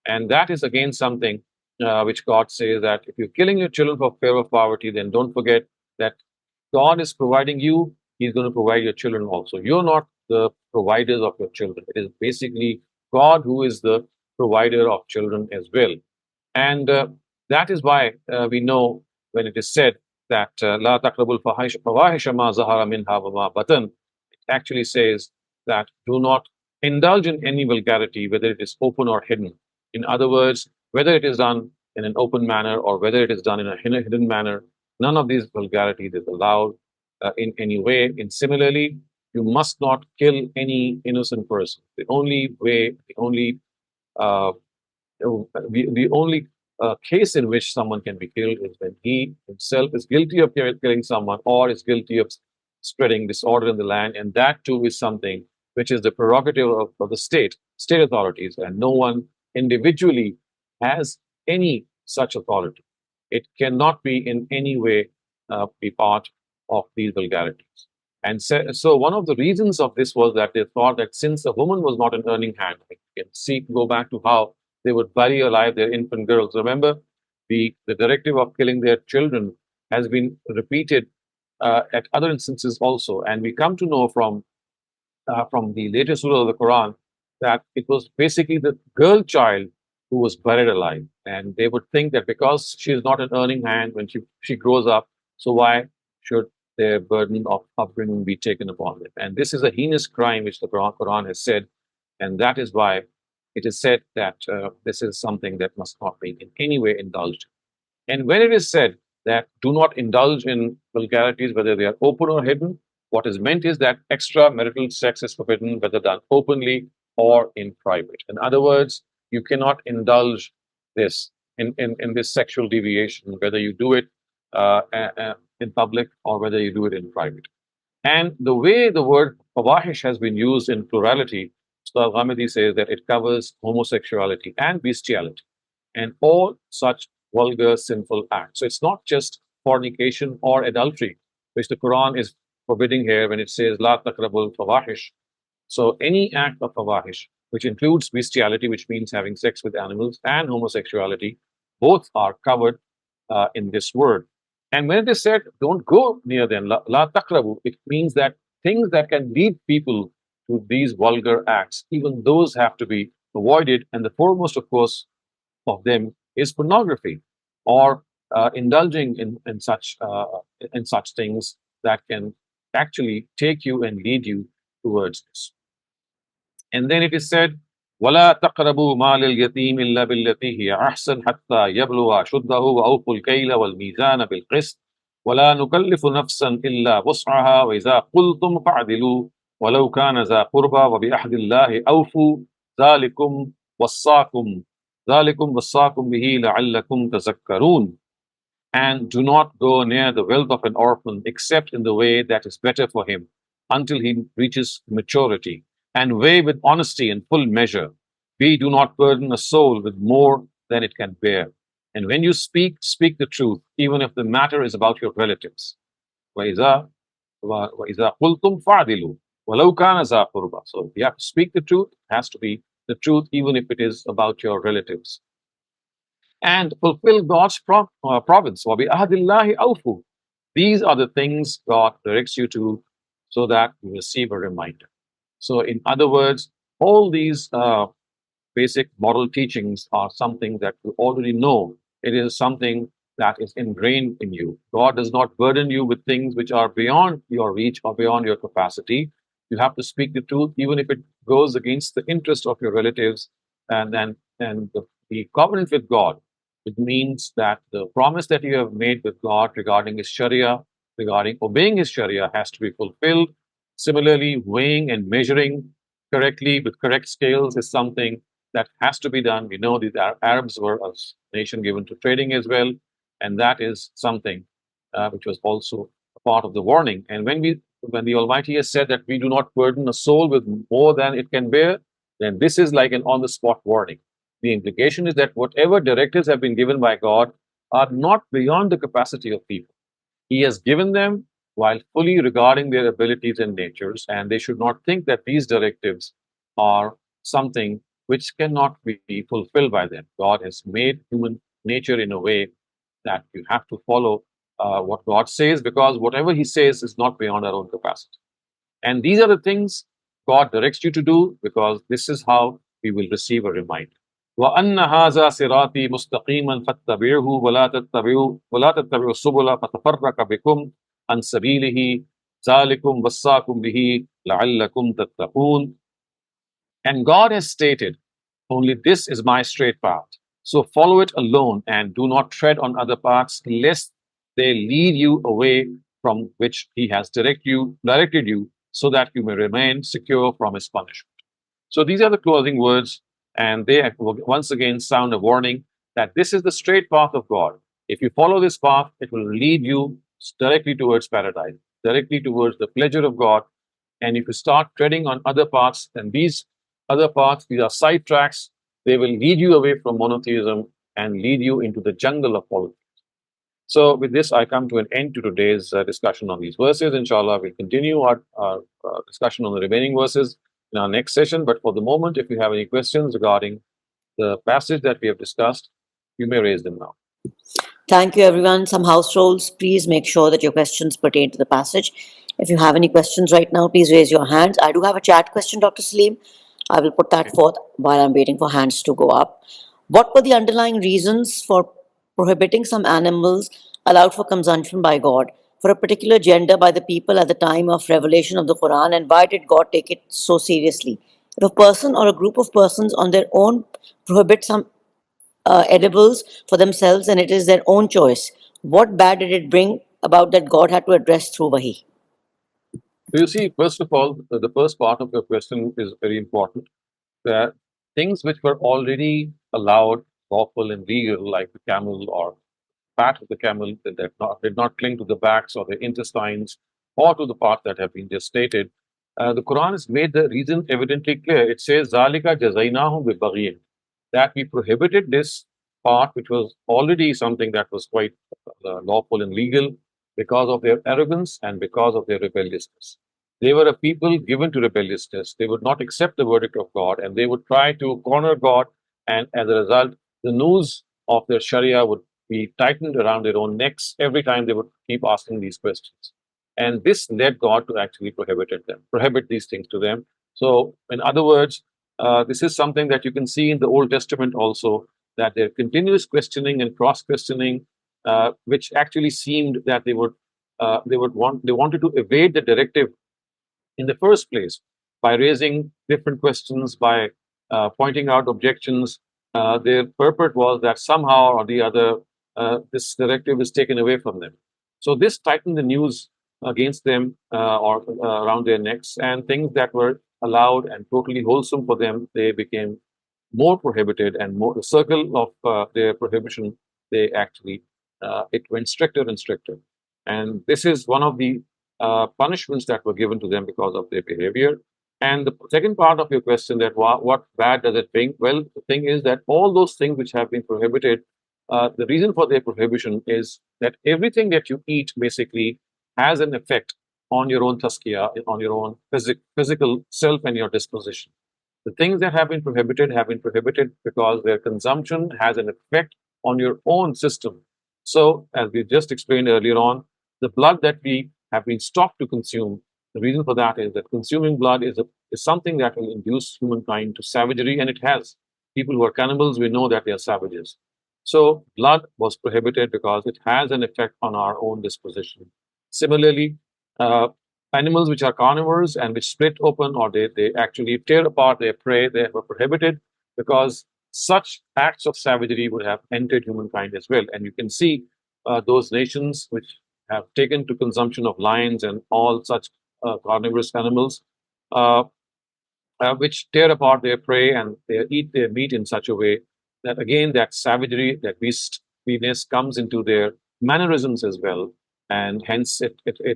Speaker 1: And that is again something which God says, that if you're killing your children for fear of poverty, then don't forget that God is providing you, He's going to provide your children also. You're not the providers of your children. It is basically God who is the provider of children as well. And that is why we know when it is said that La taqrabul fawahisha ma zahara minha wa ma batan, it actually says that do not indulge in any vulgarity, whether it is open or hidden. In other words, whether it is done in an open manner or whether it is done in a hidden manner, none of these vulgarities is allowed in any way. And similarly, you must not kill any innocent person. The only way, the only a case in which someone can be killed is when he himself is guilty of killing someone or is guilty of spreading disorder in the land. And that too is something which is the prerogative of the state authorities, and no one individually has any such authority. It cannot be in any way be part of these vulgarities. And so one of the reasons of this was that they thought that since a woman was not an earning hand, you can see, go back to how they would bury alive their infant girls. Remember, the directive of killing their children has been repeated at other instances also. And we come to know from the later surah of the Quran that it was basically the girl child who was buried alive. And they would think that because she is not an earning hand when she grows up, so why should their burden of upbringing be taken upon them? And this is a heinous crime which the Quran has said. And that is why it is said that this is something that must not be in any way indulged. And when it is said that do not indulge in vulgarities, whether they are open or hidden, what is meant is that extramarital sex is forbidden, whether done openly or in private. In other words, you cannot indulge this in this sexual deviation, whether you do it in public or whether you do it in private. And the way the word fawahish has been used in plurality, Ghamidi says that it covers homosexuality and bestiality and all such vulgar, sinful acts. So it's not just fornication or adultery, which the Quran is forbidding here when it says La taqrabul fawahish. So any act of fawahish, which includes bestiality, which means having sex with animals, and homosexuality, both are covered in this word. And when it is said, don't go near them, la taqrabu, it means that things that can lead people to these vulgar acts, even those have to be avoided. And the foremost, of course, of them is pornography or indulging in such things that can actually take you and lead you towards this. And then it is said, وَلَا تَقْرَبُوا مَالَ الْيَتِيمِ إِلَّا بِالَّتِي هِيَ أَحْسَنُ حَتَّى يَبْلُغَ أَشُدَّهُ وَأَوْفُوا الْكَيْلَ وَالْمِيزَانَ بِالْقِسْطِ وَلَا نُكَلِّفُ نَفْسًا إِلَّا وُسْعَهَا وَإِذَا قُلْتُمْ فَاعْدِلُوا وَلَوْ كَانَ ذَا قُرْبَى وَبِعَهْدِ اللَّهِ أَوْفُوا ذَلِكُمْ وَصَّاكُمْ بِهِ لَعَلَّكُمْ تَذَكَّرُونَ. And do not go near the wealth of an orphan except in the way that is better for him until he reaches maturity, and weigh with honesty and full measure. Do not burden a soul with more than it can bear. And when you speak, speak the truth, even if the matter is about your relatives. وَإِذَا قُلْتُمْ فَعْدِلُوا وَلَوْ كَانَ ذَا قُرْبَى. So you have to speak the truth. It has to be the truth, even if it is about your relatives. And fulfill God's province. وَبِعَهْدِ اللَّهِ أَوْفُوا. These are the things God directs you to so that you receive a reminder. So in other words, all these basic moral teachings are something that you already know. It is something that is ingrained in you. God does not burden you with things which are beyond your reach or beyond your capacity. You have to speak the truth, even if it goes against the interest of your relatives. And then the covenant with God, it means that the promise that you have made with God regarding His Sharia, regarding obeying His Sharia, has to be fulfilled. Similarly, weighing and measuring correctly with correct scales is something that has to be done. We know the Arabs were a nation given to trading as well, and that is something which was also a part of the warning. And when the Almighty has said that we do not burden a soul with more than it can bear, then this is like an on-the-spot warning. The implication is that whatever directives have been given by God are not beyond the capacity of people. He has given them while fully regarding their abilities and natures, and they should not think that these directives are something which cannot be fulfilled by them. God has made human nature in a way that you have to follow what God says, because whatever He says is not beyond our own capacity. And these are the things God directs you to do, because this is how we will receive a reminder. وَأَنَّ هَذَا صِرَاطِي مُسْتَقِيمًا فَاتَّبِعْهُ وَلَا تَتَّبِعُوا السُّبُلَ فَتَفَرَّقَ بِكُمْ عَنْ سَبِيلِهِ ذَلِكُمْ وَصَّاكُمْ بِهِ لَعَلَّكُمْ تَتَّقُونَ. And God has stated, only this is my straight path. So follow it alone and do not tread on other paths, lest they lead you away from which He has directed you, so that you may remain secure from His punishment. So these are the closing words, and they once again sound a warning that this is the straight path of God. If you follow this path, it will lead you directly towards paradise, directly towards the pleasure of God. And if you start treading on other paths, then these other paths, these are side tracks, they will lead you away from monotheism and lead you into the jungle of polytheism. So, with this, I come to an end to today's discussion on these verses. Inshallah, we'll continue our discussion on the remaining verses in our next session. But for the moment, if you have any questions regarding the passage that we have discussed, you may raise them now.
Speaker 2: Thank you, everyone. Some house rules. Please make sure that your questions pertain to the passage. If you have any questions right now, please raise your hands. I do have a chat question, Dr. Saleem. I will put that forth while I'm waiting for hands to go up. What were the underlying reasons for prohibiting some animals allowed for consumption by God for a particular gender by the people at the time of revelation of the Quran, and why did God take it so seriously? If a person or a group of persons on their own prohibit some edibles for themselves and it is their own choice, what bad did it bring about that God had to address through Wahi?
Speaker 1: So, you see, first of all, the first part of your question is very important. That things which were already allowed, lawful, and legal, like the camel or fat of the camel that did not cling to the backs or the intestines or to the parts that have been just stated. The Quran has made the reason evidently clear. It says, "Zalika jazainahum bi that we prohibited this part, which was already something that was quite lawful and legal, because of their arrogance and because of their rebelliousness. They were a people given to rebelliousness. They would not accept the verdict of God and they would try to corner God. And as a result, the noose of their Sharia would be tightened around their own necks every time they would keep asking these questions. And this led God to actually prohibit these things to them. So, in other words, this is something that you can see in the Old Testament also, that their continuous questioning and cross questioning, which actually seemed that they wanted to evade the directive in the first place by raising different questions, by pointing out objections. Their purport was that somehow or the other, this directive is taken away from them. So this tightened the news against them or around their necks, and things that were allowed and totally wholesome for them, they became more prohibited, and more the circle of their prohibition, they actually it went stricter and stricter. And this is one of the punishments that were given to them because of their behavior. And the second part of your question, that what bad does it bring? Well, the thing is that all those things which have been prohibited, the reason for their prohibition is that everything that you eat basically has an effect on your own taskiyah, on your own physical self and your disposition. The things that have been prohibited because their consumption has an effect on your own system. So, as we just explained earlier on, the blood that we have been stopped to consume, the reason for that is that consuming blood is something that will induce humankind to savagery, and it has. People who are cannibals, we know that they are savages. So, blood was prohibited because it has an effect on our own disposition. Similarly, uh, animals which are carnivores and which split open or they actually tear apart their prey, they were prohibited because such acts of savagery would have entered humankind as well. And you can see those nations which have taken to consumption of lions and all such carnivorous animals, uh, which tear apart their prey and they eat their meat in such a way that again that savagery, that beastliness comes into their mannerisms as well, and hence it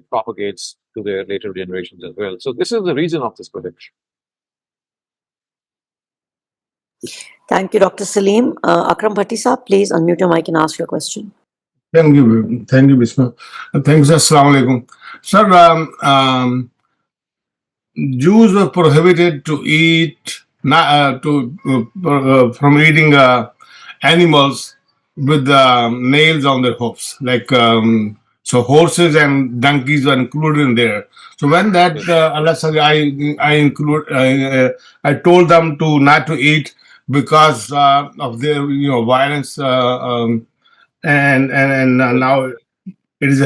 Speaker 1: propagates to their later generations as well. So this is the reason of this prohibition.
Speaker 2: Thank you, Dr. Saleem. Akram Bhattisa, please unmute your mic and ask your question.
Speaker 3: Thank you, Bisma. Thanks, Assalamu alaikum. Sir, Jews were prohibited to eat, from eating animals with nails on their hoofs, like so horses and donkeys were included in there. So when that Allah said, I told them to not to eat because of their violence, and now it is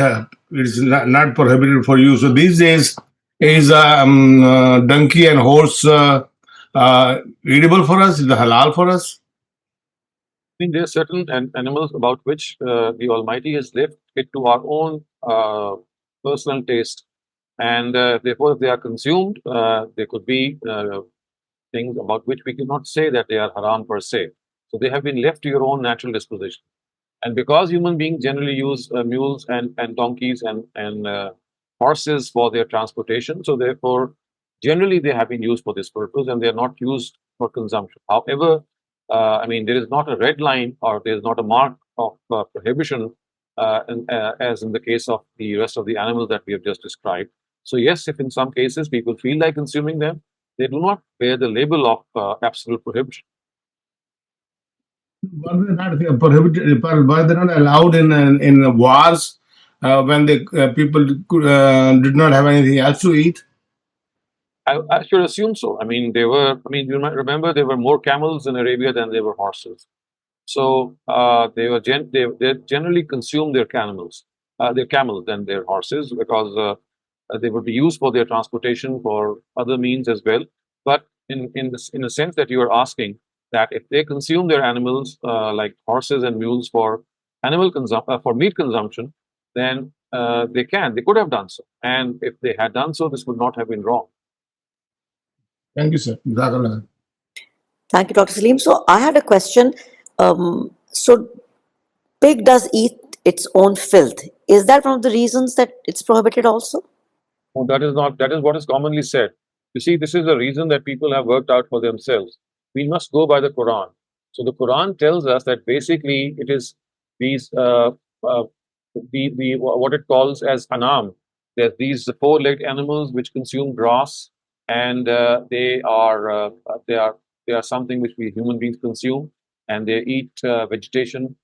Speaker 3: not prohibited for you. So these days, is donkey and horse eatable for us? Is it halal for us?
Speaker 1: I mean, there are certain animals about which the Almighty has left it to our own personal taste, and therefore, if they are consumed, there could be things about which we cannot say that they are haram per se. So they have been left to your own natural disposition. And because human beings generally use mules and donkeys and horses for their transportation, so therefore, generally they have been used for this purpose and they are not used for consumption. However, I mean, there is not a red line or there is not a mark of prohibition as in the case of the rest of the animals that we have just described. So yes, if in some cases people feel like consuming them, they do not bear the label of absolute prohibition.
Speaker 3: Were they not prohibited? Were they not allowed in wars when the people did not have anything else to eat?
Speaker 1: I should assume so. I mean, they were. I mean, you might remember there were more camels in Arabia than there were horses. So they generally consume their camels than their horses because they would be used for their transportation for other means as well. But in a sense that you are asking that if they consume their animals like horses and mules for for meat consumption, then they could have done so. And if they had done so, this would not have been wrong.
Speaker 3: Thank you, sir. Jazakallah.
Speaker 2: Thank you, Dr. Saleem. So I had a question. So pig does eat its own filth. Is that one of the reasons that it's prohibited also?
Speaker 1: No, that is not. That is what is commonly said. You see, this is a reason that people have worked out for themselves. We must go by the Quran. So the Quran tells us that basically it is these what it calls as anam. There's these four-legged animals which consume grass, and they are something which we human beings consume, and they eat vegetation.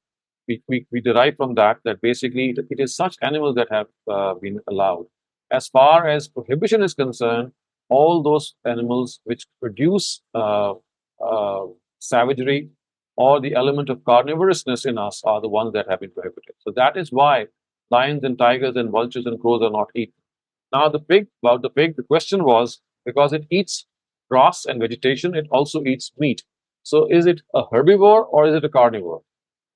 Speaker 1: We derive from that basically it is such animals that have been allowed. As far as prohibition is concerned, all those animals which produce savagery or the element of carnivorousness in us are the ones that have been prohibited. So that is why lions and tigers and vultures and crows are not eaten. Now, the pig, the question was because it eats grass and vegetation, it also eats meat. So is it a herbivore or is it a carnivore?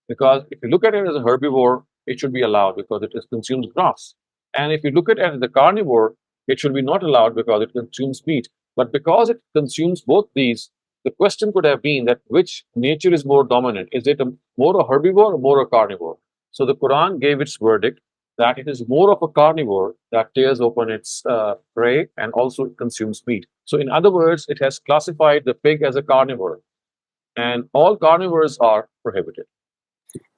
Speaker 1: Because if you look at it as a herbivore, it should be allowed because it consumes grass. And if you look at it as a carnivore, it should be not allowed because it consumes meat. But because it consumes both these, the question could have been that which nature is more dominant? Is it more a herbivore or more a carnivore? So the Quran gave its verdict that it is more of a carnivore that tears open its prey and also consumes meat. So in other words, it has classified the pig as a carnivore. And all carnivores are prohibited.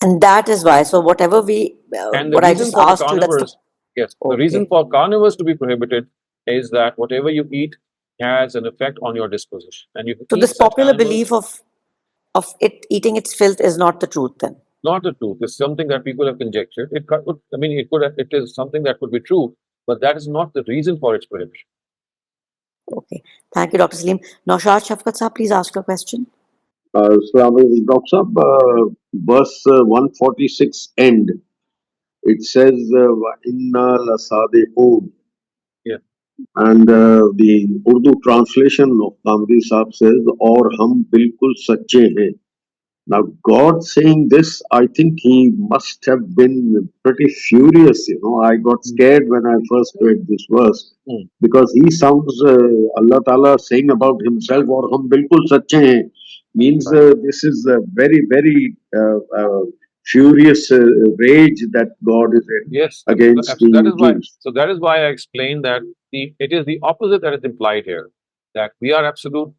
Speaker 2: And that is why. So whatever we,
Speaker 1: And the
Speaker 2: what I
Speaker 1: reason
Speaker 2: just
Speaker 1: for the
Speaker 2: asked you, that's the
Speaker 1: carnivores, yes, the reason
Speaker 2: okay.
Speaker 1: for carnivores to be prohibited is that whatever you eat has an effect on your disposition. And you
Speaker 2: So
Speaker 1: eat
Speaker 2: this
Speaker 1: such
Speaker 2: popular
Speaker 1: animals,
Speaker 2: belief of it eating its filth is not the truth then.
Speaker 1: not the truth. It's something that people have conjectured. I mean, it is something that could be true, but that is not the reason for its prohibition.
Speaker 2: Okay. Thank you, Dr. Saleem. Naushad Shafqat Saab, please ask your question.
Speaker 4: Dr. Sahab, verse 146 end, it says, Inna lasadiqoon.
Speaker 1: Yeah.
Speaker 4: And the Urdu translation of Ghamidi Sahab says, Aur hum bilkul sache hain. Now, God saying this, I think he must have been pretty furious. You know, I got scared when I first read this verse because he sounds Allah Ta'ala saying about himself, or hum bilkul sache hain, means this is a very, very furious rage that God is in
Speaker 1: Yes,
Speaker 4: against the
Speaker 1: that is why.
Speaker 4: Jews.
Speaker 1: So that is why I explained that it is the opposite that is implied here. That we are absolutely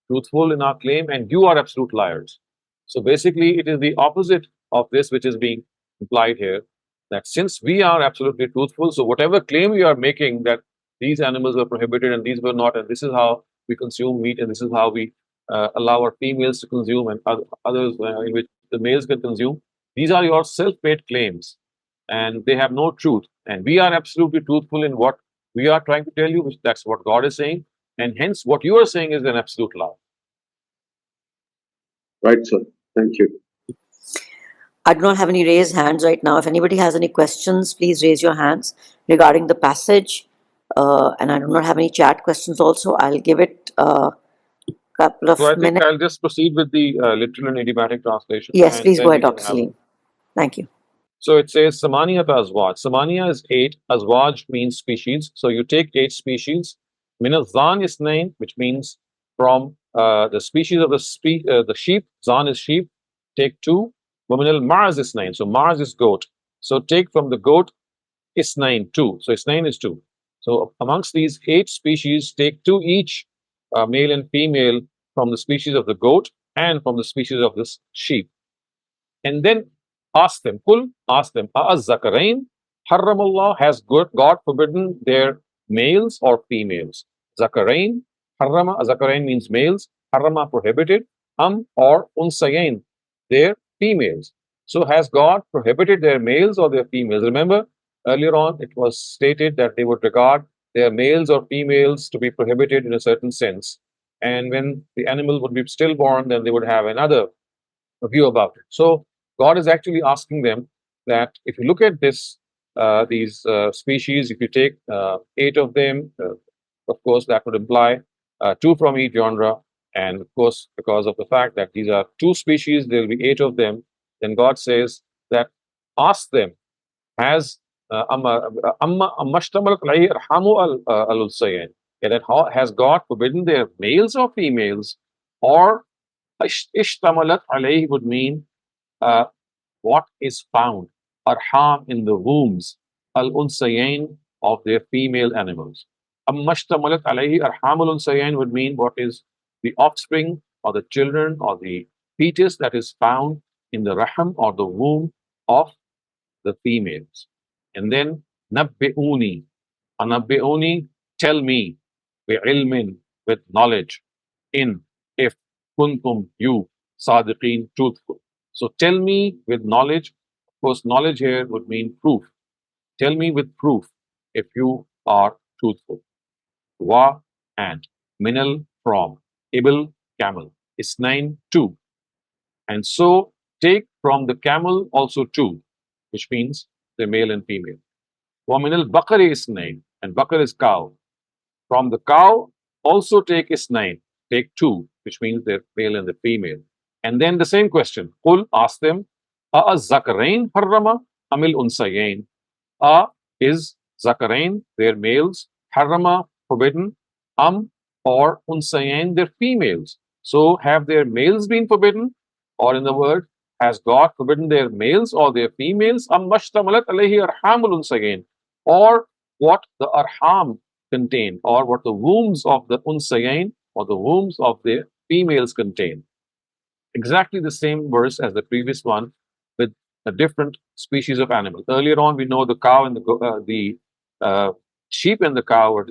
Speaker 1: truthful in our claim, and you are absolute liars. So basically, it is the opposite of this which is being implied here. That since we are absolutely truthful, so whatever claim we are making that these animals were prohibited and these were not, and this is how we consume meat, and this is how we allow our females to consume, and others in which the males can consume. These are your self-made claims, and they have no truth. And we are absolutely truthful in what we are trying to tell you, which that's what God is saying, and hence what you are saying is an absolute lie.
Speaker 4: Right, sir. Thank you.
Speaker 2: I do not have any raised hands right now. If anybody has any questions, please raise your hands regarding the passage. And I do not have any chat questions also. I'll give it a couple of
Speaker 1: So I think
Speaker 2: minutes.
Speaker 1: I'll just proceed with the literal and idiomatic translation.
Speaker 2: Yes,
Speaker 1: and
Speaker 2: please
Speaker 1: then
Speaker 2: go
Speaker 1: we
Speaker 2: ahead,
Speaker 1: can
Speaker 2: Dr.
Speaker 1: have.
Speaker 2: Saleem. Thank you.
Speaker 1: So it says Samaniya Azwaj. Samaniya is 8. Azwaj means species. So you take 8 species. Minazan is name, which means from the species of the sheep, zan is sheep, take 2. وَمِنَ الْمَعْزِ إِثْنَيْنِ. So Ma'az is goat. So take from the goat Isnain 2. So Isnain is 2. So amongst these 8 species, take 2 each, male and female, from the species of the goat and from the species of this sheep. And then ask them, Kul, ask them, Zakarain, Haramallah, has God forbidden their males or females? Zakarain, Harama, Zakarain means males, Harama prohibited, or Unsayain, their females. So has God prohibited their males or their females? Remember, earlier on it was stated that they would regard their males or females to be prohibited in a certain sense. And when the animal would be stillborn, then they would have another view about it. So God is actually asking them that if you look at these species, if you take 8 of them, of course, that would imply 2 from each genre. And of course, because of the fact that these are 2 species, there will be 8 of them. Then God says that ask them, has has God forbidden their males or females, or ishtamalat alayhi would mean what is found, arham, in the wombs, al-unsayain, of their female animals. Ammashtamalat alayhi arham al-unsayain would mean what is the offspring or the children or the fetus that is found in the raham or the womb of the females. And then nabbi'uni, anabbi'uni, tell me, bi'ilmin, with knowledge, in, if kuntum, you, sadiqeen, truthful. So tell me with knowledge. Of course, knowledge here would mean proof. Tell me with proof if you are truthful. Wa, and, minal, from, ibil, camel, isnain, 2. And so take from the camel also 2, which means the male and female. Wa minal bakari isnain, and bakar is cow. From the cow also take isnain, take 2, which means the male and the female. And then the same question, Qul, ask them, zakarain harrama amil unsayain. Is zakarain, their males, harrama, forbidden, or unsayain, their females. So have their males been forbidden? Or in the word, has God forbidden their males or their females? Mashtamalat alayhi arhamul unsayain. Or what the arham contain, or what the wombs of the unsayain or the wombs of the females contain. Exactly the same verse as the previous one, with a different species of animal. Earlier on, we know the cow and the sheep and the cow were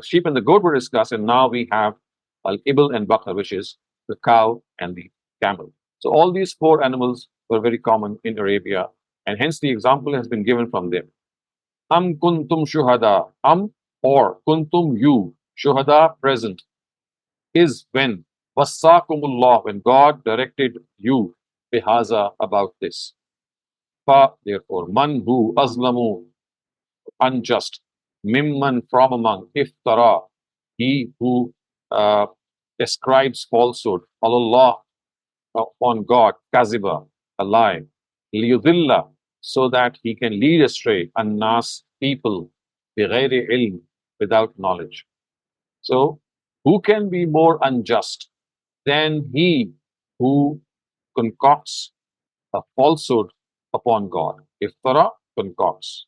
Speaker 1: sheep and the goat were discussed, and now we have al-ibl and bakar, which is the cow and the camel. So all these 4 animals were very common in Arabia, and hence the example has been given from them. Am kuntum shuhada, or kuntum, you, shuhada, present, is when wassakumullah, when God directed you, bihaza, about this. Fa, therefore, man, who, azlamu, unjust, mimman, from among, iftara, he who ascribes falsehood, Allah, upon God, kaziba, a lie, liyudilla, so that he can lead astray, annas, people, bighayri ilm, without knowledge. So, who can be more unjust than he who concocts a falsehood upon God? Iftara, concocts.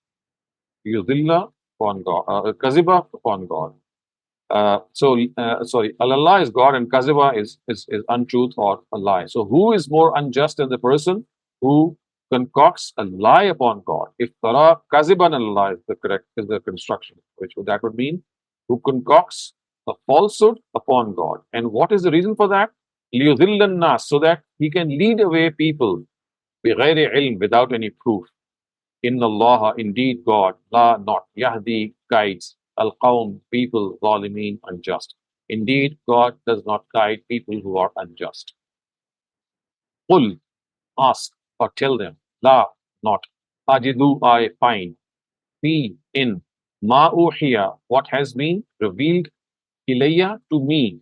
Speaker 1: Yudilla, upon God. Kaziba, upon God. Sorry, Allah is God and Kaziba is untruth or a lie. So who is more unjust than the person who concocts a lie upon God? Iftara, Kaziban Allah is the construction, which that would mean who concocts a falsehood upon God. And what is the reason for that? لِيُذِلَّ النَّاسِ, so that he can lead away people بِغَيْرِ ilm, without any proof. Inna Allah, indeed God, la, not, Yahdi, guides, al-qawm, people, zalimeen, unjust. Indeed, God does not guide people who are unjust. Qul, ask or tell them, la, not, ajidu, I find, fi, in, ma'uhiya, what has been revealed, ilayya, to me,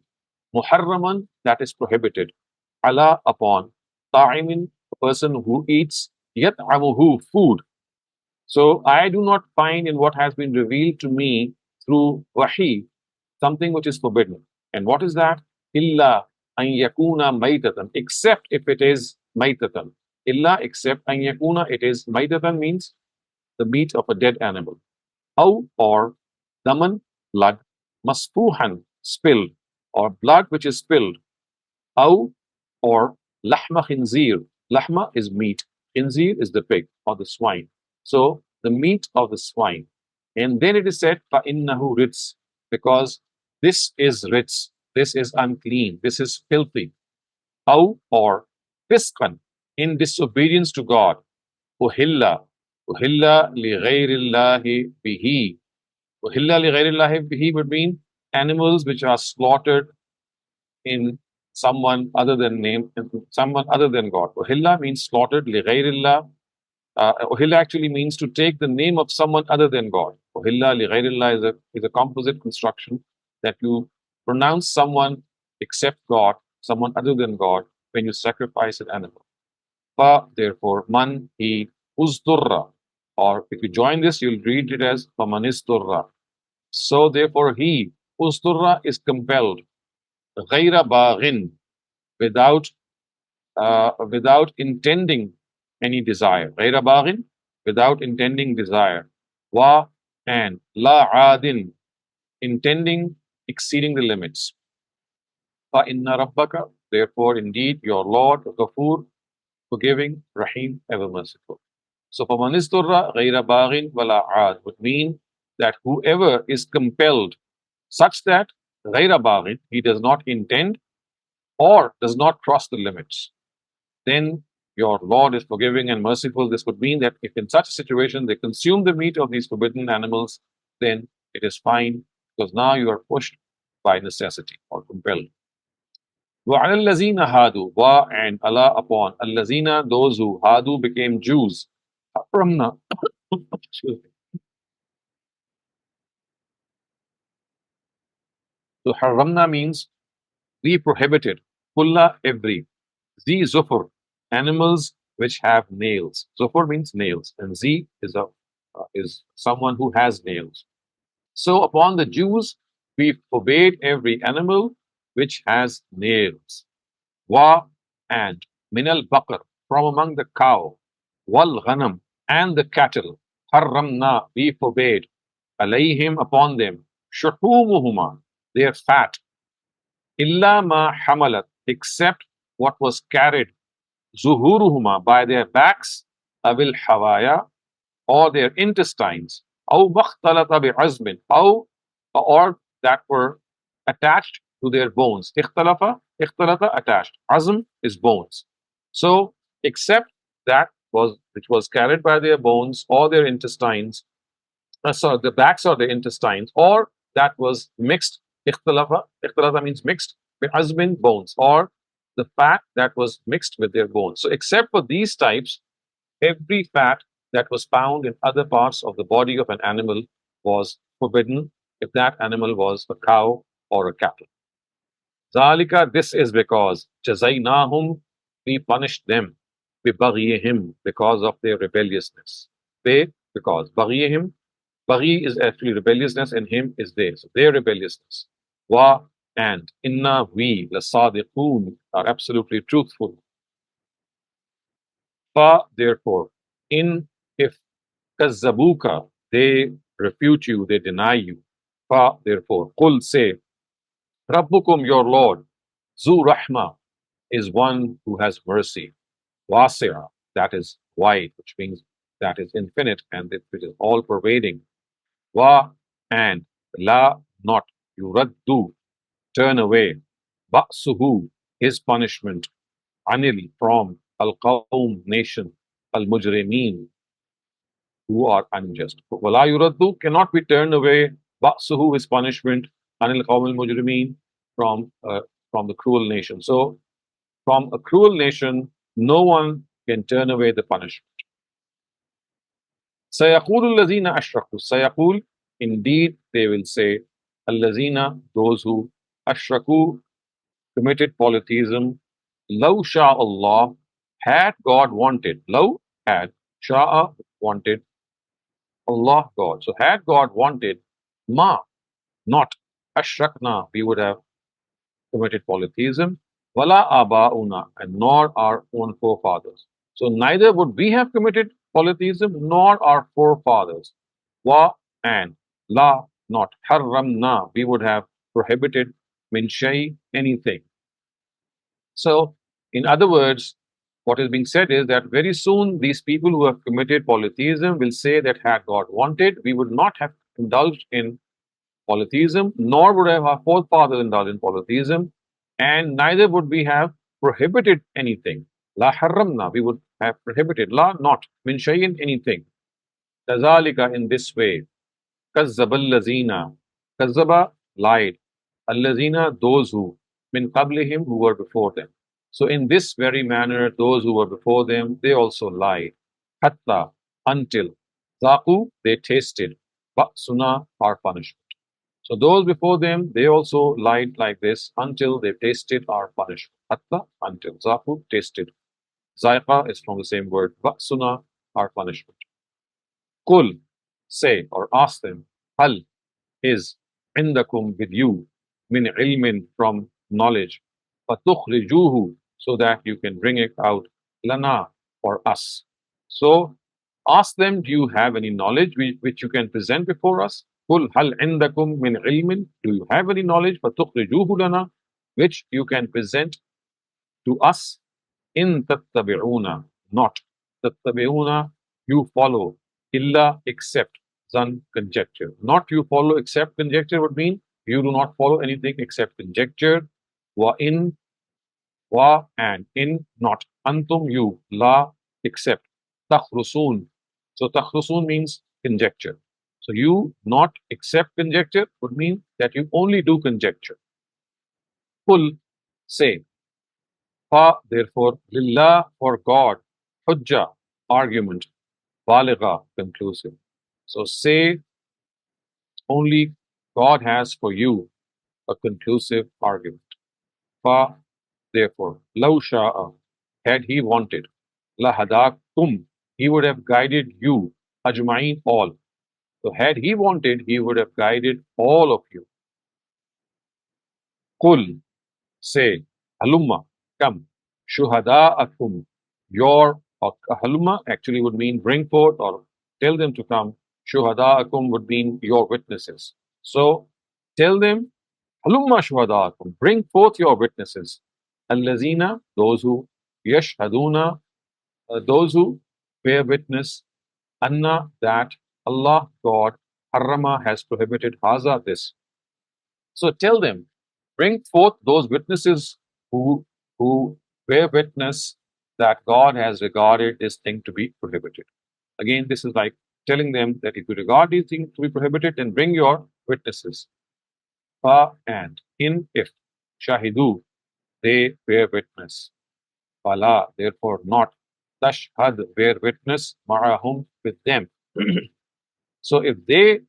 Speaker 1: muharraman, that is prohibited, ala, upon, ta'imin, a person who eats, yat'amuhu, food. So I do not find in what has been revealed to me through wahi something which is forbidden. And what is that? illa an yakuna maitatan, except if it is maitatan. Illa, except an yakuna, it is maitatan means the meat of a dead animal. Aw, or daman, blood, masfuhan, spilled, or blood which is spilled. Aw, or lahma khinzir. Lahma is meat. Khinzir is the pig or the swine. So the meat of the swine. And then it is said, فَإِنَّهُ ritz, because this is ritz, this is unclean, this is filthy. Aw, or fisqan, in disobedience to God. Uhilla, uhilla li ghayrillahi bihi. Uhilla li ghayrillahi bihi would mean animals which are slaughtered in someone other than God. Uhilla means slaughtered. Li ghayrillah. Uhilla actually means to take the name of someone other than God. Uhilla li ghayrillah is a composite construction that you pronounce someone except God, someone other than God, when you sacrifice an animal. Fa, therefore, man, he, uzdurra, or if you join this, you'll read it as famanisturra. So, therefore, he, uzdurra, is compelled, ghayra baghin, without without intending any desire. Ghayra baghin, without intending desire. Wa, and la adin, intending exceeding the limits. Fa inna rabbaka, therefore, indeed, your Lord, Ghafur, forgiving, Rahim, ever merciful. So, فَمَنِ ghayra baghin wala ad would mean that whoever is compelled such that ghayra baghin, he does not intend or does not cross the limits, then your Lord is forgiving and merciful. This would mean that if in such a situation they consume the meat of these forbidden animals, then it is fine because now you are pushed by necessity or compelled. وَعَلَى الَّذِينَ هَادُوا, wa, and Allah upon الَّذِينَ, those who hadu became Jews. حَرَّمْنَا excuse me. So haramna means we prohibited kulla, every, zi zufur, animals which have nails. Zufur means nails, and zi is someone who has nails. So upon the Jews we forbade every animal which has nails. Wa, and minal baqar, from among the cow. Wal ghanam, and the cattle. Harramna, we forbade. Alayhim, upon them. Shuhumuhuma, their fat. Illa ma hamalat, except what was carried. Zuhuruhuma, by their backs. Avil hawaya, or their intestines. Aw makhtalata bi azmin, or that were attached to their bones. Ikhtalata, attached. Azm is bones. So, except that was which was carried by their bones or their intestines, sorry, the backs or the intestines, or that was mixed. Ikhtalata means mixed with azmin, bones, or the fat that was mixed with their bones. So, except for these types, every fat that was found in other parts of the body of an animal was forbidden if that animal was a cow or a cattle. Zalika, this is because jazaynahum, we punished them, bibaghihim, because of their rebelliousness. They, because baghihim, baghi is actually rebelliousness, and him is they, so their rebelliousness. Wa, and inna, we, lasadiqun, are absolutely truthful. Fa, therefore, in, if kazzabuka, they refute you, they deny you. Fa, therefore, qul, say, Rabbukum, your Lord, Zu Rahma, is one who has mercy. Wasi'a, that is wide, which means that is infinite and which is all pervading. Wa, and la, not, yuraddu, turn away. Ba'suhu, his punishment. Anil, from al qawm, nation. Al mujrimeen, who are unjust. Wala yuraddu, cannot be turned away. Ba'suhu, his punishment. Anil qawm al mujrimeen, from the cruel nation. So, from a cruel nation, no one can turn away the punishment. سَيَقُولُ الَّذِينَ أَشْرَكُوا, Sayaqul, indeed they will say, Allazina, those who ashraku, committed polytheism, Law Sha Allah, had God wanted. Law, had, Sha'a, wanted, Allah, God. So had God wanted, Ma, not, Ashrakna, we would have committed polytheism. Wala aba'una, and nor our own forefathers. So neither would we have committed polytheism nor our forefathers. Wa, and la, not harramna, we would have prohibited min shay, anything. So, in other words, what is being said is that very soon these people who have committed polytheism will say that had God wanted, we would not have indulged in polytheism, nor would have our forefathers indulged in polytheism, and neither would we have prohibited anything. La haramna, we would have prohibited. La, not. Min shayin, anything. Kazalika, in this way. Kazzabal lazina. Kazzaba, lied. Allazina, those who. Min qablihim, who were before them. So in this very manner, those who were before them, they also lied. Hatta, until. Zaqu, they tasted. Ba'suna, our punishment. So those before them, they also lied like this until they tasted our punishment. Hatta, until. Zaqu, tasted. Zaiqa is from the same word. Ba'suna, our punishment. Kul, say or ask them. Hal, is indakum, with you, min ilmin, from knowledge, fatukhrijuhu, so that you can bring it out, lana, for us. So ask them, do you have any knowledge which you can present before us? Qul hal indakum min ilmin, do you have any knowledge, fatukhrijuhu lana, which you can present to us? In tattabi'una, not. Tattabi'una, you follow. Illa, except. Zan, conjecture. Not you follow except conjecture would mean you do not follow anything except conjecture. Wa in, wa, and in, not. Antum, you. La, except. Takhrusun. So takhrusun means conjecture. So you not accept conjecture would mean that you only do conjecture. Qul, say. Fa, therefore, lillah, for God. Hujja, argument. Baligha, conclusive. So say only God has for you a conclusive argument. Fa, therefore, law sha'a, had he wanted, la hadakum, he would have guided you, ajma'in, all. So had he wanted, he would have guided all of you. Qul, say, halumma, come, shuhada'akum, your, or halumma actually would mean bring forth or tell them to come. Shuhada'akum would mean your witnesses. So tell them, halumma shuhada'akum, bring forth your witnesses. Allazina, those who, yashhaduna, those who bear witness, anna, that Allah, God, harrama, has prohibited haza, this. So tell them, bring forth those witnesses who bear witness that God has regarded this thing to be prohibited. Again, this is like telling them that if you regard these things to be prohibited, then bring your witnesses. Fa, and in, if, shahidu, they bear witness. Fala, therefore not. Tashhad, bear witness. Ma'ahum, with them. So if they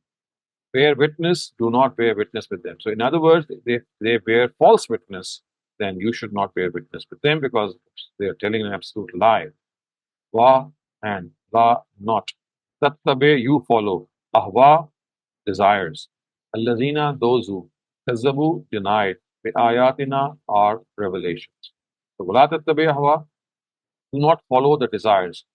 Speaker 1: bear witness, do not bear witness with them. So in other words, they bear false witness, then you should not bear witness with them because they are telling an absolute lie. Wa, and la, not. Tattabe, you follow. Ahwa, desires. Allazina, those who. Kazzabu, denied. Bi ayatina, our revelations. So wala tattabe ahwa, do not follow the desires.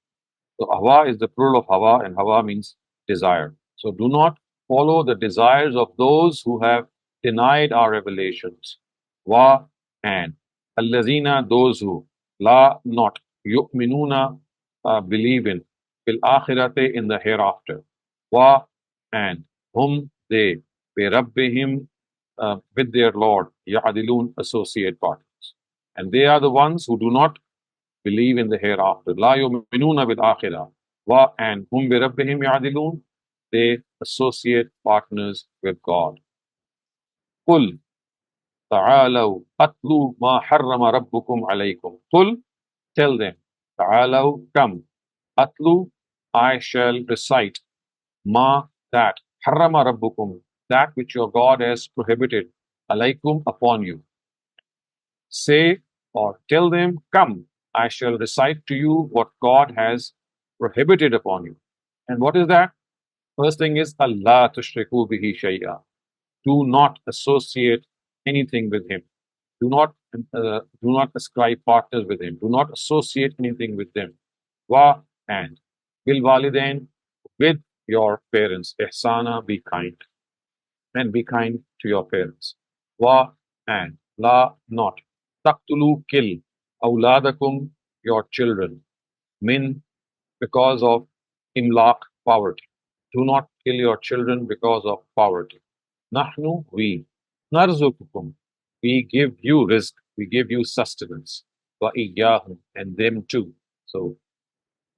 Speaker 1: So ahwa is the plural of hawa, and hawa means desire. So do not follow the desires of those who have denied our revelations. Wa, and allazina, those who, la, not, yu'minuna, believe in, fil akhirate, in the hereafter. Wa, and whom they, bi rabbihim, with their Lord, ya'adilun, associate partners. And they are the ones who do not believe in the hereafter. La yu'minuna bil akhirah. Wa, and hum bi rabbihim ya'adilun, they associate partners with God. Qul, ta'alaw atlu ma harrama rabbukum alaykum. Qul, tell them, ta'alaw, come, atlu, I shall recite, ma, that, harrama rabbukum, that which your God has prohibited, alaykum, upon you. Say or tell them, come, I shall recite to you what God has prohibited upon you. And what is that? First thing is, Allah tushriku bihi shay'a. Do not associate anything with Him. Do not ascribe partners with him. Do not associate anything with them. Wa and bil walidain, with your parents. Ihsana, be kind, and be kind to your parents. Wa and la, not. Taqtulu, kill. Awladakum, your children. Min, because of imlaq, poverty. Do not kill your children because of poverty. Nahnu, we. Narzukukum, we give you rizq, we give you sustenance. Wa iyyahum, and them too. So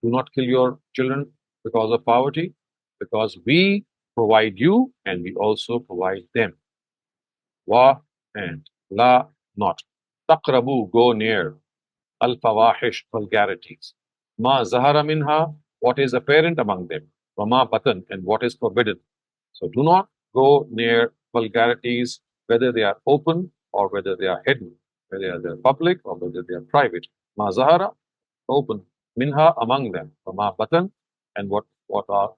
Speaker 1: do not kill your children because of poverty, because we provide you and we also provide them. Wa and la, not. Taqrabu, go near. Al fawahish, vulgarities. Ma zahara minha, what is apparent among them. Wama batan, and what is forbidden. So do not go near vulgarities, whether they are open or whether they are hidden, whether they are public or whether they are private. Ma zahara, open. Minha, among them. Wama batan, and what are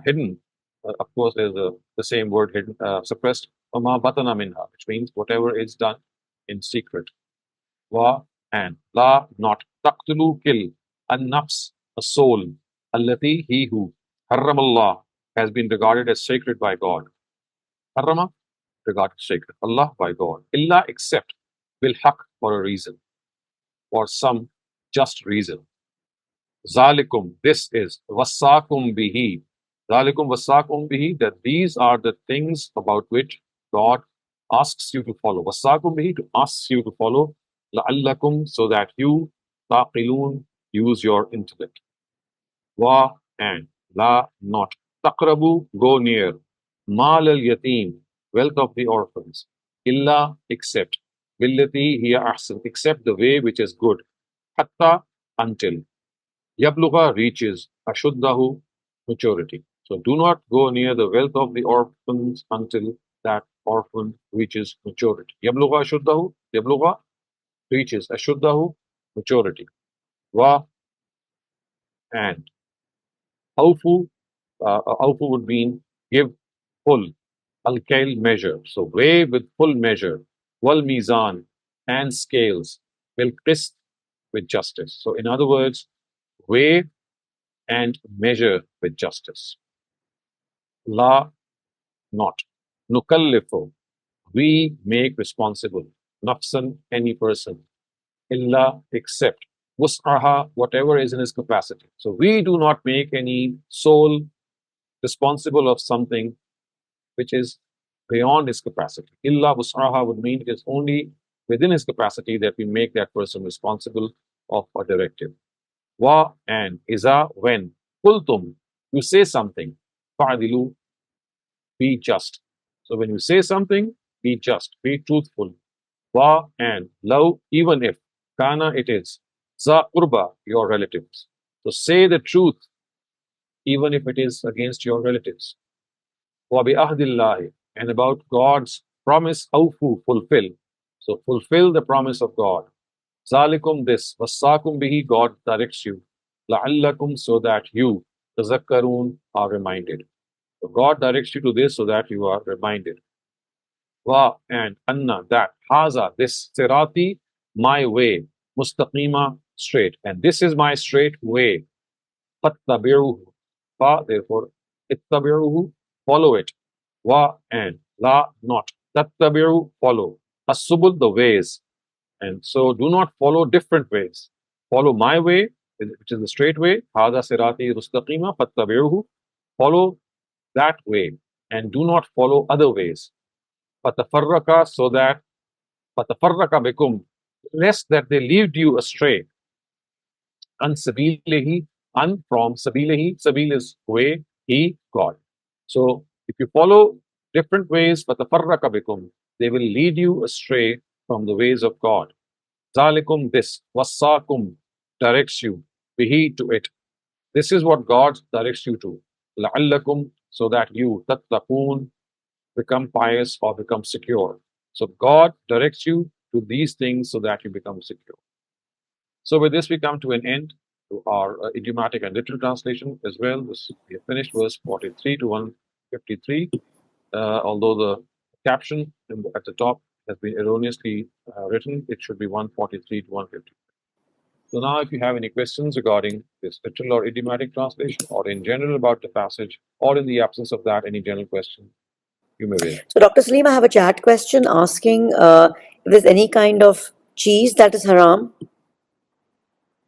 Speaker 1: hidden. Of course, there's the same word hidden, suppressed. Wama batana minha, which means whatever is done in secret. Wa and la, not. Taqtulu, kill. An nafs, a soul. Allati, he who. Harramallah, has been regarded as sacred by God. Harrama, regarded sacred. Allah, by God. Illa, except. Bil haq, for a reason. For some just reason. Zalikum, this is. Wasakum bihi. Zalikum wasakum bihi, that these are the things about which God asks you to follow. Wasakum bihi, to ask you to follow. La'allakum, so that you, taqilun, use your intellect. Wa and la, not. Taqrabu, go near. Mal al yatim, wealth of the orphans. Illa, except. Billati hiya ahsan, except the way which is good. Hatta, until. Yabluga, reaches. Ashuddahu, maturity. So do not go near the wealth of the orphans until that orphan reaches maturity. Yabluga ashuddahu, yabluga, reaches. Ashuddahu, maturity. Wa and. Awfu, awfu would mean give full. Al-kail, measure. So weigh with full measure. Wal mizan, and scales. Bil qist, with justice. So in other words, weigh and measure with justice. La, not. Nukallifu, we make responsible. Nafsan, any person. Illa, except. Wus'aha, whatever is in his capacity. So we do not make any soul responsible of something which is beyond his capacity. Illa wus'aha would mean it is only within his capacity that we make that person responsible of a directive. Wa and iza, when. Kultum, you say something. Fa'adilu, be just. So when you say something, be just, be truthful. Wa and law, even if. Kana, it is. Za qurba, your relatives. So say the truth, even if it is against your relatives. Wa bi ahdillahi, and about God's promise, awfu, fulfill. So fulfill the promise of God. Zalikum, this. Wasakum bihi, God directs you. La'allakum, so that you, tazakkarun, are reminded. So God directs you to this so that you are reminded. Wa and anna, that. Haza, this. Sirati, my way. Mustaqima, straight. And this is my straight way. Fattabi'uhu. Fa, therefore, ittabi'uhu, follow it. Wa and la, not. Tattabi'u, follow. As-subul, the ways. And so do not follow different ways. Follow my way, which is the straight way. Hada sirati mustaqima fattabi'uhu. Follow that way and do not follow other ways. Fatafarraka, so that fatafarraka bikum, lest that they lead you astray. An sabilihi, an from sabilihi. Sabil is way, he, God. So if you follow different ways, fatafarraka bikum, they will lead you astray from the ways of God. Zalikum, this. Wasakum, directs you. Bihi, to it. This is what God directs you to. La'allakum, so that you, tattaqoon, become pious or become secure. So God directs you to these things so that you become secure. So with this, we come to an end to our idiomatic and literal translation as well. We have finished verse 43 to 153. Although the caption at the top has been erroneously written. It should be 143 to 150. So now, if you have any questions regarding this literal or idiomatic translation, or in general about the passage, or in the absence of that, any general question, you may raise.
Speaker 2: So, Dr. Saleem, I have a chat question asking if there's any kind of cheese that is haram.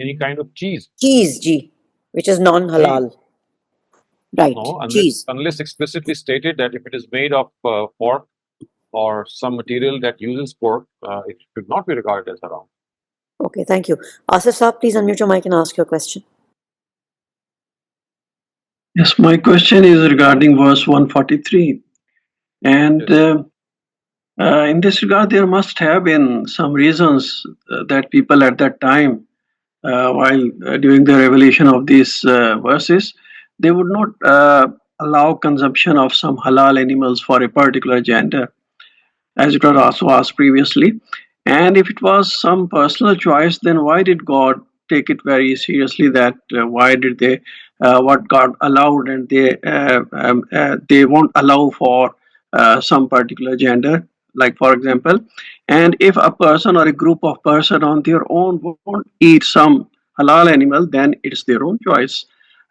Speaker 1: Any kind of cheese?
Speaker 2: Cheese, G, which is non-halal. Right,
Speaker 1: No,
Speaker 2: cheese.
Speaker 1: unless explicitly stated that if it is made of pork or some material that uses pork, it should not be regarded as haram.
Speaker 2: Okay, thank you. Asif Saab, please unmute your mic and ask your question.
Speaker 5: Yes, my question is regarding verse 143. And
Speaker 1: Yes.
Speaker 5: in this regard, there must have been some reasons that people at that time, while during the revelation of these verses, they would not allow consumption of some halal animals for a particular gender, as it was also asked previously. And if it was some personal choice, then why did God take it very seriously? That why did they what God allowed, and they won't allow for some particular gender, like for example, and if a person or a group of person on their own won't eat some halal animal, then it's their own choice.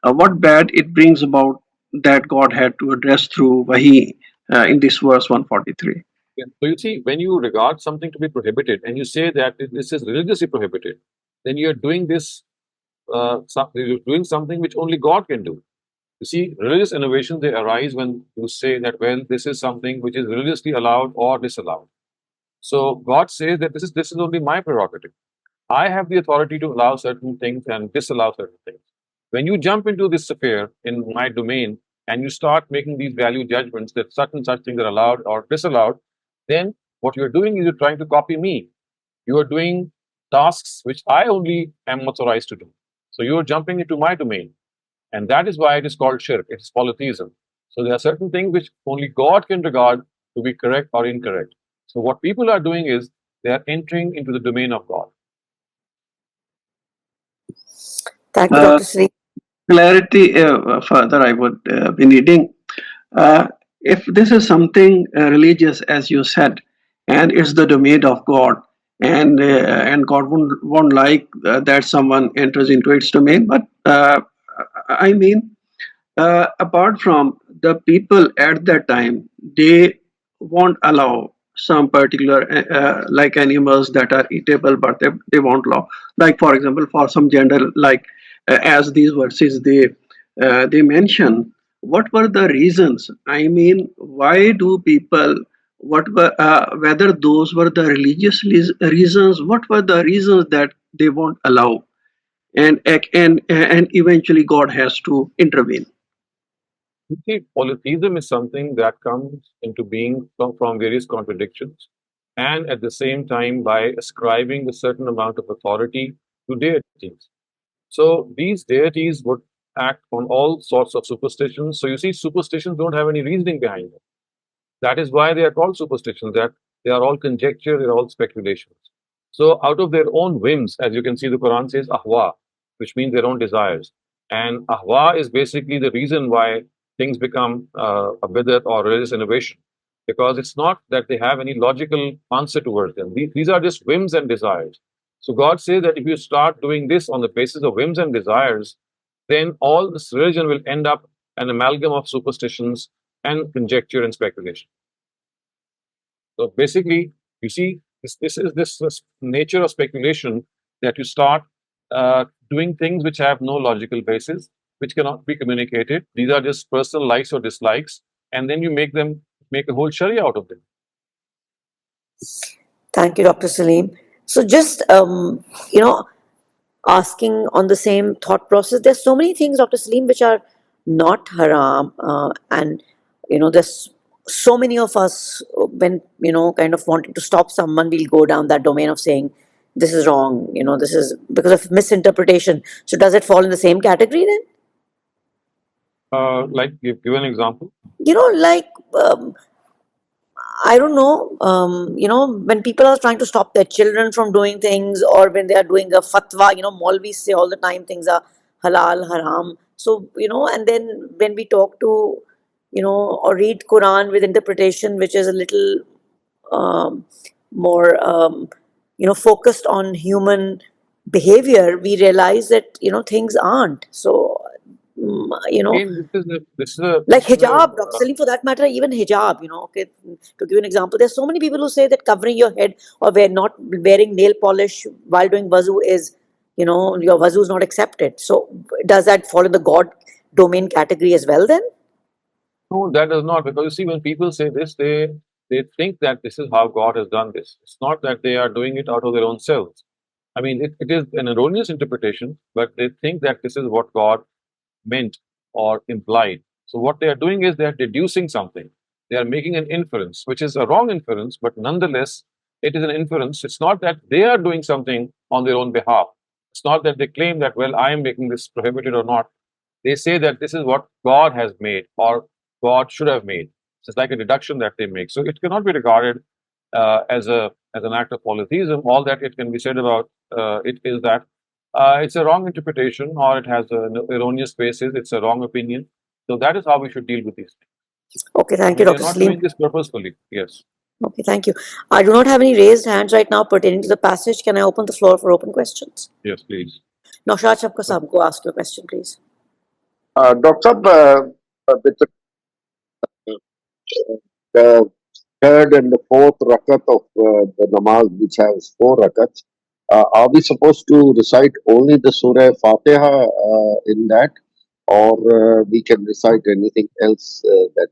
Speaker 5: What bad it brings about that God had to address through Wahi in this verse 143.
Speaker 1: Yeah. So you see, when you regard something to be prohibited and you say that this is religiously prohibited, then you're doing this, you're doing something which only God can do. You see, religious innovations, they arise when you say that, well, this is something which is religiously allowed or disallowed. So God says that this is only my prerogative. I have the authority to allow certain things and disallow certain things. When you jump into this affair in my domain and you start making these value judgments that such things are allowed or disallowed, then what you're doing is you're trying to copy me. You are doing tasks which I only am authorized to do. So you're jumping into my domain. And that is why it is called shirk. It is polytheism. So there are certain things which only God can regard to be correct or incorrect. So what people are doing is they are entering into the domain of God.
Speaker 2: Thank you, Dr. Saleem.
Speaker 5: Clarity further I would be needing. If this is something religious, as you said, and it's the domain of God, and God won't like that someone enters into its domain, but I mean, apart from the people at that time, they won't allow some particular like animals that are eatable, but they won't allow, like for example, for some gender, like as these verses they mention, what were the reasons? I mean, why do people, what were whether those were the religious reasons, what were the reasons that they won't allow, and eventually God has to intervene.
Speaker 1: You see, polytheism is something that comes into being from various contradictions, and at the same time by ascribing a certain amount of authority to deities. So these deities would act on all sorts of superstitions. So you see, superstitions don't have any reasoning behind them. That is why they are called superstitions, that they are all conjecture, they're all speculations. So out of their own whims, as you can see, the Quran says ahwa, which means their own desires. And ahwa is basically the reason why things become a bidat or religious innovation. Because it's not that they have any logical answer towards them. These are just whims and desires. So God says that if you start doing this on the basis of whims and desires, then all this religion will end up an amalgam of superstitions and conjecture and speculation. So basically, you see, this is this nature of speculation that you start doing things which have no logical basis, which cannot be communicated. These are just personal likes or dislikes, and then you make a whole sharia out of them.
Speaker 2: Thank you, Dr. Saleem. So just, asking on the same thought process, there's so many things, Dr. Saleem, which are not haram. And, there's so many of us, when, kind of wanting to stop someone, we'll go down that domain of saying, this is wrong, this is because of misinterpretation. So does it fall in the same category then?
Speaker 1: Like, give an example.
Speaker 2: Like, I don't know, when people are trying to stop their children from doing things, or when they are doing a fatwa, Maulvis say all the time things are halal, haram. So, and then when we talk to, or read Quran with interpretation, which is a little focused on human behavior, we realize that things aren't. So
Speaker 1: Again,
Speaker 2: like hijab, Dr. Salim, for that matter, even hijab, okay, to give you an example, there's so many people who say that covering your head or not wearing nail polish while doing wuzu is, your wuzu is not accepted. So does that fall in the God domain category as well then?
Speaker 1: No, that does not, because you see, when people say this, they think that this is how God has done this. It's not that they are doing it out of their own selves. I mean, it is an erroneous interpretation, but they think that this is what God meant or implied. So what they are doing is they are deducing something. They are making an inference, which is a wrong inference, but nonetheless, it is an inference. It's not that they are doing something on their own behalf. It's not that they claim that, well, I am making this prohibited or not. They say that this is what God has made or God should have made. So it's like a deduction that they make. So it cannot be regarded as an act of polytheism. All that it can be said about it is that it's a wrong interpretation or it has an erroneous basis. It's a wrong opinion. So that is how we should deal with these things.
Speaker 2: Okay, thank you,
Speaker 1: They are
Speaker 2: Dr.
Speaker 1: not
Speaker 2: Salim.
Speaker 1: doing this purposefully. Yes.
Speaker 2: Okay, thank you. I do not have any raised hands right now pertaining to the passage. Can I open the floor for open questions?
Speaker 1: Yes, please.
Speaker 2: Naushad Chapka Saab, go ask your question, please.
Speaker 4: Dr. With the third and the fourth rakat of the namaz, which has 4 rakats, are we supposed to recite only the Surah Fatiha in that, or we can recite anything else that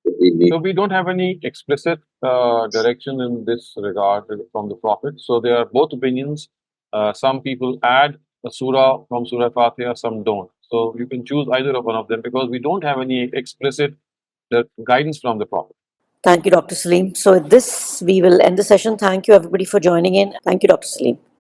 Speaker 4: we need?
Speaker 1: So we don't have any explicit direction in this regard from the Prophet. So there are both opinions. Some people add a surah from Surah Fatiha, some don't. So you can choose either of one of them because we don't have any explicit guidance from the Prophet.
Speaker 2: Thank you, Dr. Salim. So with this, we will end the session. Thank you, everybody, for joining in. Thank you, Dr. Salim.